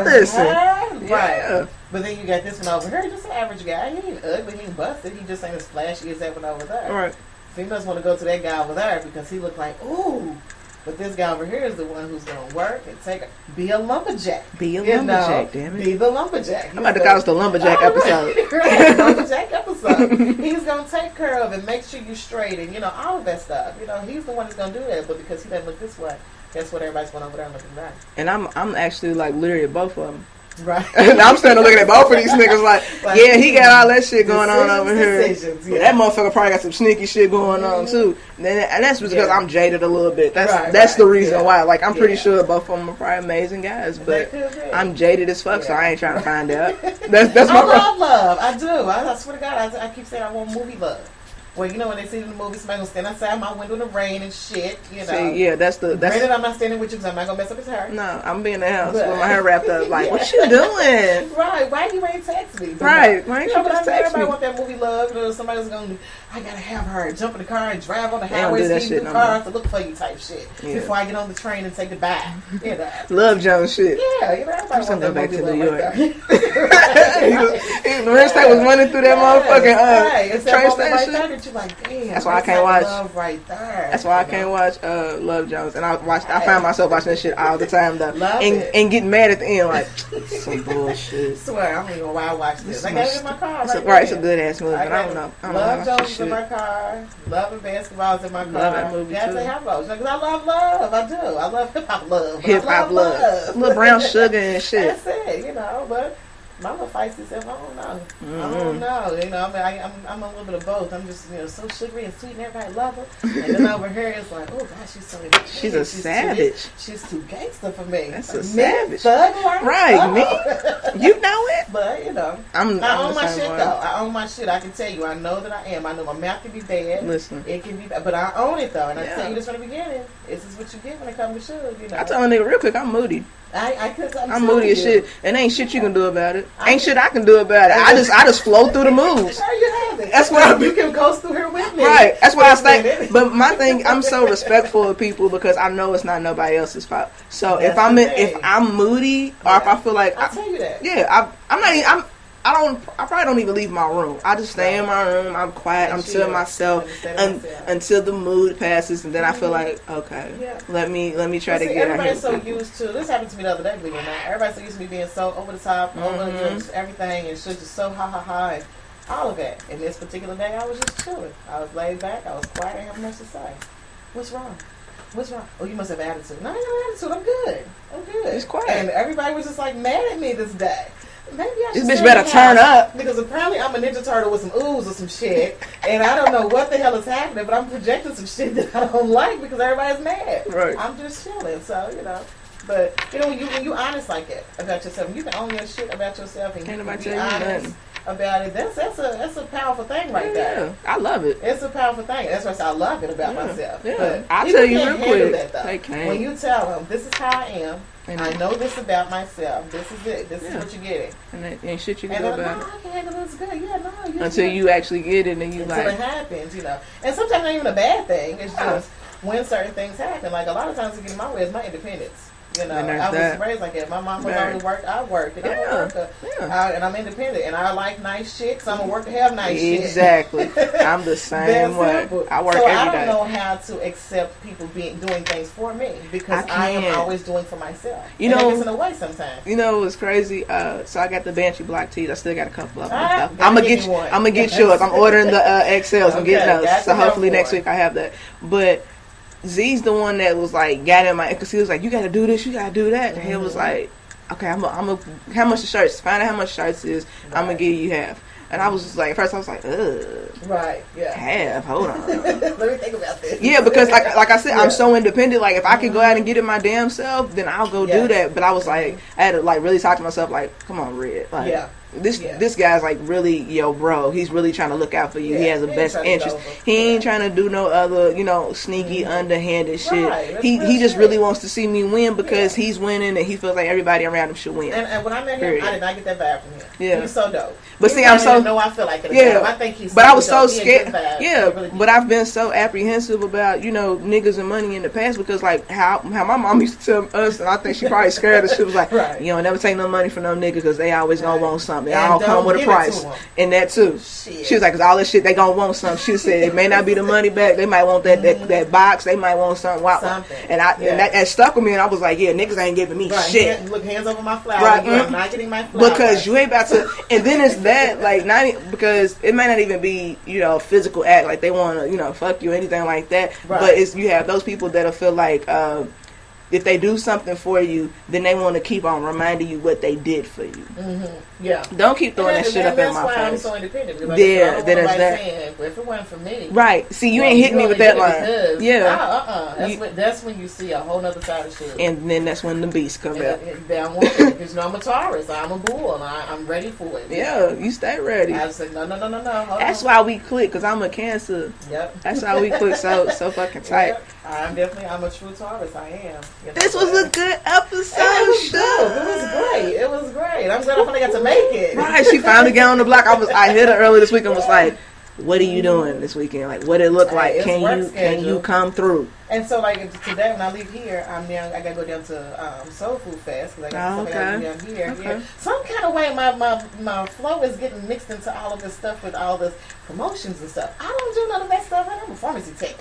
listen,
right. But then you got this one over here, just an average guy. He ain't ugly, he ain't busted. He just ain't as flashy as that one over there.
Right.
Females want to go to that guy over there because he look like, ooh. But this guy over here is the one who's going to work and be a lumberjack.
Be a lumberjack, damn it.
Be the lumberjack.
I'm about to call this the lumberjack episode.
Right, lumberjack episode. He's going to take care of and make sure you're straight and, you know, all of that stuff. You know, he's the one that's going to do that. But because he doesn't look this way, that's what everybody's going over there and looking right.
And I'm actually like literally at both of them.
Right.
And I'm standing looking at both of these niggas like yeah, he got all that shit going on over here. Yeah. That motherfucker probably got some sneaky shit going on too. And that's because I'm jaded a little bit. That's the reason why. Like I'm pretty sure both of them are probably amazing guys, but I'm jaded as fuck, so I ain't trying to find out. That's my
I love love. I do. I swear to God, I keep saying I want movie love. Well, you know when they see in the movie, somebody gonna stand outside my window in the rain and shit, you know.
See, that's
granted, I'm not standing with you because I'm not gonna mess up his hair.
No, I'm being in the house with my hair wrapped up. Like, what you doing?
Right? Why you ain't text me?
Right? Why ain't you just text me?
Everybody want that movie love. You know, somebody's gonna. I gotta have her jump in the car and drive on the highway, see the cars to look for you type shit before I get on the train and say goodbye. You know.
Love Jones shit.
Yeah, you know. Everybody want that
back
movie
to
love
New York.
Right
the rest was running through that motherfucking
train station. That you're like, damn.
That's why I can't watch.
Love right there.
That's why I can't watch Love Jones, and I find myself watching this shit all the time though, and getting mad at the end like some bullshit.
I swear, I don't even know why I watch this. I got it in my car.
It's a good ass movie, but I don't know.
Love Jones is in my car. Love and basketball is in my car.
Love that movie
too. Because I love love. I do. I love hip hop love.
Hip hop love. Little brown sugar and shit.
That's it. You know, but. My little feisty self, I don't know. I don't know. You know, I mean, I'm a little bit of both. I'm just, you know, so sugary and sweet, and everybody love her. And then over here, it's like, oh gosh, she's so.
She's a savage.
She's too gangster for me.
That's a savage.
Thug life.
Right, me. You know it.
But you know, I own my shit though. I own my shit. I can tell you, I know that I am. I know my mouth can be bad.
Listen,
it can be bad, but I own it though, and I tell you this from the beginning. This is what you get when it comes to sugar. You know.
I told a nigga real quick, I'm moody. I'm moody as shit, and ain't shit you can do about it. Ain't shit I can do about it. I just flow through the moves.
There you have it.
That's what
you can coast through here with me.
Right. That's what I think. But my thing, I'm so respectful of people because I know it's not nobody else's fault. So if I'm moody or if I feel like
I'll tell you that.
Yeah, I'm not even. I probably don't even leave my room. I just stay in my room. I'm quiet. I'm to myself until the mood passes, and then I feel like, okay, let me try to get out here.
Everybody's so used to this. Happened to me the other day, believe it or not. Everybody's so used to me being so over the top, over just everything, and shit, just so ha, and all of that. And this particular day, I was just chilling. I was laid back. I was quiet. I didn't have much to say. What's wrong? What's wrong? Oh, you must have attitude. No, I ain't no attitude. I'm good.
It's quiet.
And everybody was just like mad at me this day. Maybe I should
this bitch better turn up.
Because apparently I'm a Ninja Turtle with some ooze or some shit. And I don't know what the hell is happening, but I'm projecting some shit that I don't like because everybody's mad.
Right.
I'm just chilling, so, you know. But, you know, when you honest like that about yourself, when you can own your shit about yourself and you can be honest about it, that's a powerful thing right there.
Yeah, I love it.
It's a powerful thing. That's why I say I love it about myself.
Yeah.
But
I'll tell you real quick.
That, when you tell them, this is how I am, and I know this about myself. This is it. This is what you're getting.
And that ain't shit you can do about it.
I can handle this good. Yeah, no.
Until you actually get it and you
until it happens, you know. And sometimes it's not even a bad thing. It's just when certain things happen. Like, a lot of times to get in my way is my independence. You know,
And
I was
that.
raised like that. My mom was
Right.
only worked, I worked, and I'm a
Yeah.
worker.
Yeah.
And I'm independent, and I like nice shit, so I'm gonna work to have nice shit.
Exactly. I'm the same
That's
way.
simple.
I work
so
every
I don't
day.
know how to accept people doing things for me because I am
can't.
always doing for myself.
You
and
know-
it gets in the way sometimes.
You know what's crazy? So I got the Banshee block tees. I still got a couple of them.
Ah,
I'm
gotta
gonna
get
get.
me one.
I'm gonna get yours. I'm ordering the XLs. I'm
Okay,
getting those.
got
So
to have
hopefully next
one.
week I have that. But Z's the one that was like got in my because he was like, you got to do this, you got to do that, and he was like, okay, I'm a how much the shirts? Find out how much shirts is. I'm gonna
Right.
give you half. And I was just like, at first I was like, ugh,
Right, yeah.
half. Hold on.
Let me think about this.
Yeah, because like I said,
Yeah.
I'm so independent. Like if I can go out and get it my damn self, then I'll go do
Yes.
that. But I was like, I had to like really talk to myself. Like, come on, Red. Like,
Yeah. Yeah.
this guy's like really yo bro. He's really trying to look out for you. He
Yeah,
has the
he ain't
best
trying to get
interest.
over.
He ain't
Yeah.
trying to do no other sneaky underhanded shit.
Right, that's
He
real
just
shit.
really wants to see me win because
Yeah.
he's winning and he feels like everybody around him should win.
And when I met him,
Period.
I did not get that vibe from him.
Yeah.
He's so dope.
But
He
see, I'm
might not
so-
even know I feel like it.
Yeah.
I think he's.
But I was so
dope. He a
scared.
good vibe.
Yeah,
He really
but I've been so apprehensive about niggas and money in the past because like how my mom used to tell us, and I think she probably scared us. She was like,
Right.
you know, never take no money from no nigga because they always gonna
Right.
want something. They
And
all come
don't
with a
give it to
price,
'em.
and that too.
Shit.
She was like, cause all this shit they gonna want something. She said it may not be the money back. They might want that box. They might want something. Wow.
Something.
And
Yeah.
and that stuck with me. And I was like, yeah, niggas ain't giving me
Right.
shit.
Look, hands over my flower.
Right,
You are
mm.
not getting my flower.
Because you ain't about to, and then it's that like not because it may not even be a physical act like they want to fuck you or anything like that.
Right.
But it's you have those people that'll feel like if they do something for you, then they want to keep on reminding you what they did for you.
Yeah.
Don't keep throwing that shit up in
That's
my
why I'm
face.
so independent. Because
Yeah,
I don't want
then it's
nobody
that.
saying, well, if it wasn't for me.
Right. See, you
well,
ain't hitting me
only
with that
did it
line.
because-
Yeah.
That's when you see a whole nother side of shit.
And then that's when the beast come out.
They don't want it because I'm a Taurus. I'm a bull, and I'm ready for it.
Yeah, you stay ready.
I was like, no. Hold
That's
on.
why we click, because I'm a Cancer.
Yep.
That's why we click so fucking tight.
Yep. I'm a true Taurus. I am.
This was a good episode.
It was dope. It was great. I'm glad I finally got to make it.
Right, she finally got on the block. I hit her early this week and was like, "What are you doing this weekend? Like, what it look
Hey,
like?
it's
Can
work
you
schedule.
come through?"
And so, like today, when I leave here, I gotta go down to Soul Food Fest because I got something I gotta do down here.
Okay.
Yeah. Some kind of way, my flow is getting mixed into all of this stuff with all this promotions and stuff. I don't do none of that stuff. I'm a pharmacy tech,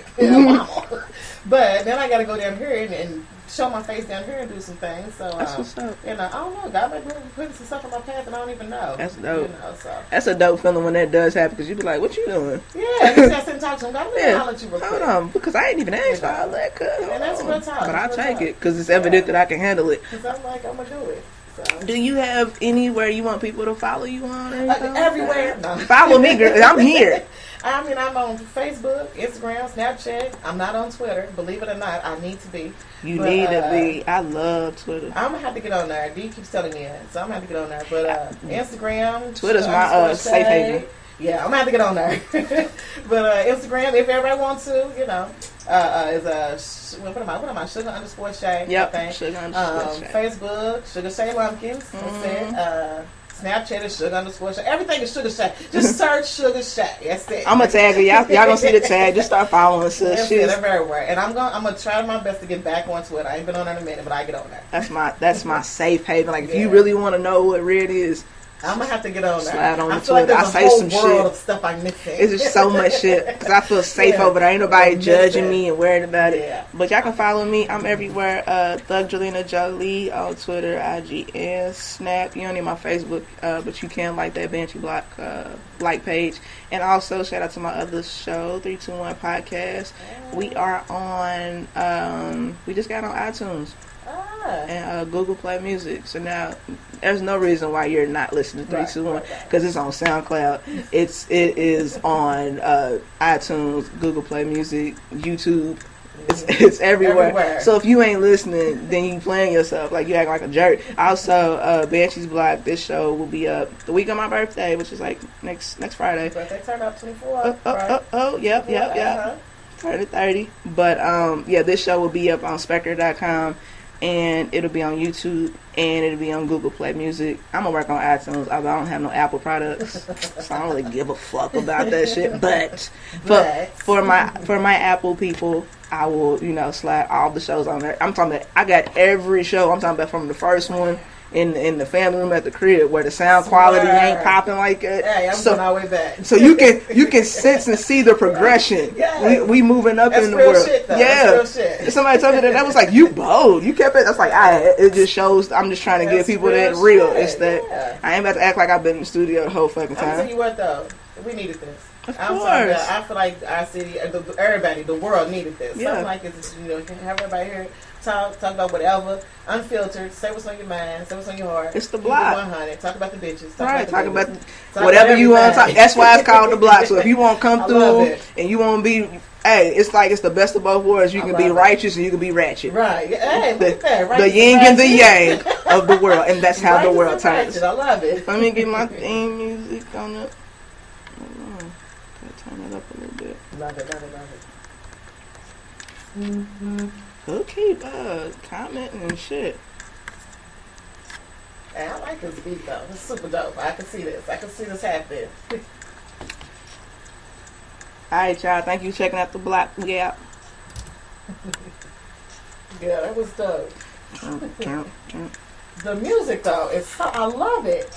but then I gotta go down here and show my face down here and do some things. So
That's what's up.
I don't know. God might be putting some stuff on my path and I don't even know.
That's dope.
So
That's a dope feeling when that does happen, because you be like, "What you doing?"
yeah, you just sit and talk to him. God, let me
Yeah.
holler at you real quick.
Hold on, because I ain't even asked for all that.
And that's real talk.
But I
That's real
take
talk.
it because it's evident that I can handle it.
Because I'm like, I'm gonna do it. So.
Do you have anywhere you want people to follow you on? or anything?
Everywhere. No.
Follow me, girl. I'm here.
I mean, I'm on Facebook, Instagram, Snapchat. I'm not on Twitter. Believe it or not, I need to be.
You
But,
need to be. I love Twitter.
I'm gonna have to get on there. D keeps telling me that, so I'm gonna have to get on there. But Instagram,
Twitter's my
underscore
safe
Shay.
haven.
Yeah, I'm gonna have to get on there. But Instagram, if everybody wants to, is what am I? Sugar underscore Shay.
Yep.
I think.
Sugar underscore Shay.
Facebook, Sugar Shay Lumpkins. That's it. Snapchat is Sugar underscore Shay. Everything is Sugar Shay. Just search Sugar Shay. That's it.
I'm gonna tag her. Y'all gonna see the tag. Just start following us.
That's
She's
it. I'm everywhere, and I'm gonna try my best to get back on Twitter. I ain't been on there in a minute, but I get on there.
that's my safe haven. Like if you
Yeah.
really want to know what Red is,
I'm gonna have to get on there.
Slide on
I
the
feel like
Twitter.
there's
I
a
say
whole
some
world
shit.
of stuff I'm missing.
it's just so much shit because I feel safe
Yeah.
over there. Ain't nobody
I'm
judging
missing.
me and worried about it.
Yeah.
But y'all can follow me. I'm everywhere. Thug Jelena Jolie on Twitter, IG, and Snap. You don't need my Facebook, but you can like that Banshee Block like page. And also shout out to my other show, 321 Podcast. We are on. We just got on iTunes and Google Play Music. So now there's no reason why you're not listening to 321 because it's on SoundCloud. It is on iTunes, Google Play Music, YouTube. It's everywhere. So if you ain't listening, then you playing yourself like you act like a jerk. Also, Banshee's Block. This show will be up the week of my birthday, which is like next Friday.
Birthday turned up 24.
Yep. Turning 30. But yeah, this show will be up on Specker.com. and it'll be on YouTube, and it'll be on Google Play Music. I'm gonna work on iTunes. I don't have no Apple products, so I don't really give a fuck about that shit. But for my Apple people, I will, slide all the shows on there. I'm talking about, I got every show. I'm talking about from the first one in the family room at the crib where the sound quality ain't popping like that.
Hey, I'm going all the way back.
So you can sense and see the progression. Yeah. We moving up in the world.
Shit, though.
Yeah.
That's real shit.
Somebody told me that was like, you bold. You kept it. That's like, it just shows. I'm just trying to give people that real.
Shit.
It's that I ain't about to act like I've been in the studio the whole fucking time.
I'll tell you what though, we needed this.
Of
I'm
course.
sorry, I feel like our city, everybody, the world needed this.
Yeah.
Something like this, have everybody here talk about whatever, unfiltered, say what's on your mind, say what's on your heart.
It's the block.
100. Talk about the bitches.
Talk about whatever you want to talk. That's why it's called the block. So if you want to come through and you want to be, it's like it's the best of both worlds. You can be righteous and you can be ratchet.
Right. Hey, look at that.
The yin and the yang of the world, and that's how the world turns.
I love it.
Let me get my theme music on it. Turn it up a little bit.
Love it.
Mm-hmm. Okay, commenting and shit.
Hey, I like this beat though. It's super dope. I can see this. Happening.
Alright, y'all. Thank you for checking out the block. Yeah.
Yeah, that was dope. The music though, I love it.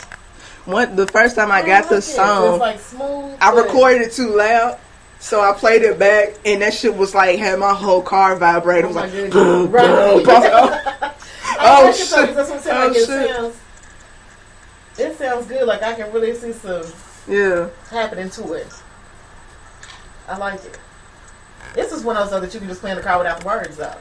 The first time I got the song,
it's like smooth.
I recorded it too loud, so I played it back, and that shit was like had my whole car vibrate. It was like,
right.
Oh shit!
That's what I'm saying. Like, it sounds good. Like I can really see some happening to it. I like it. This is one of those that you can just play in the car without the words though.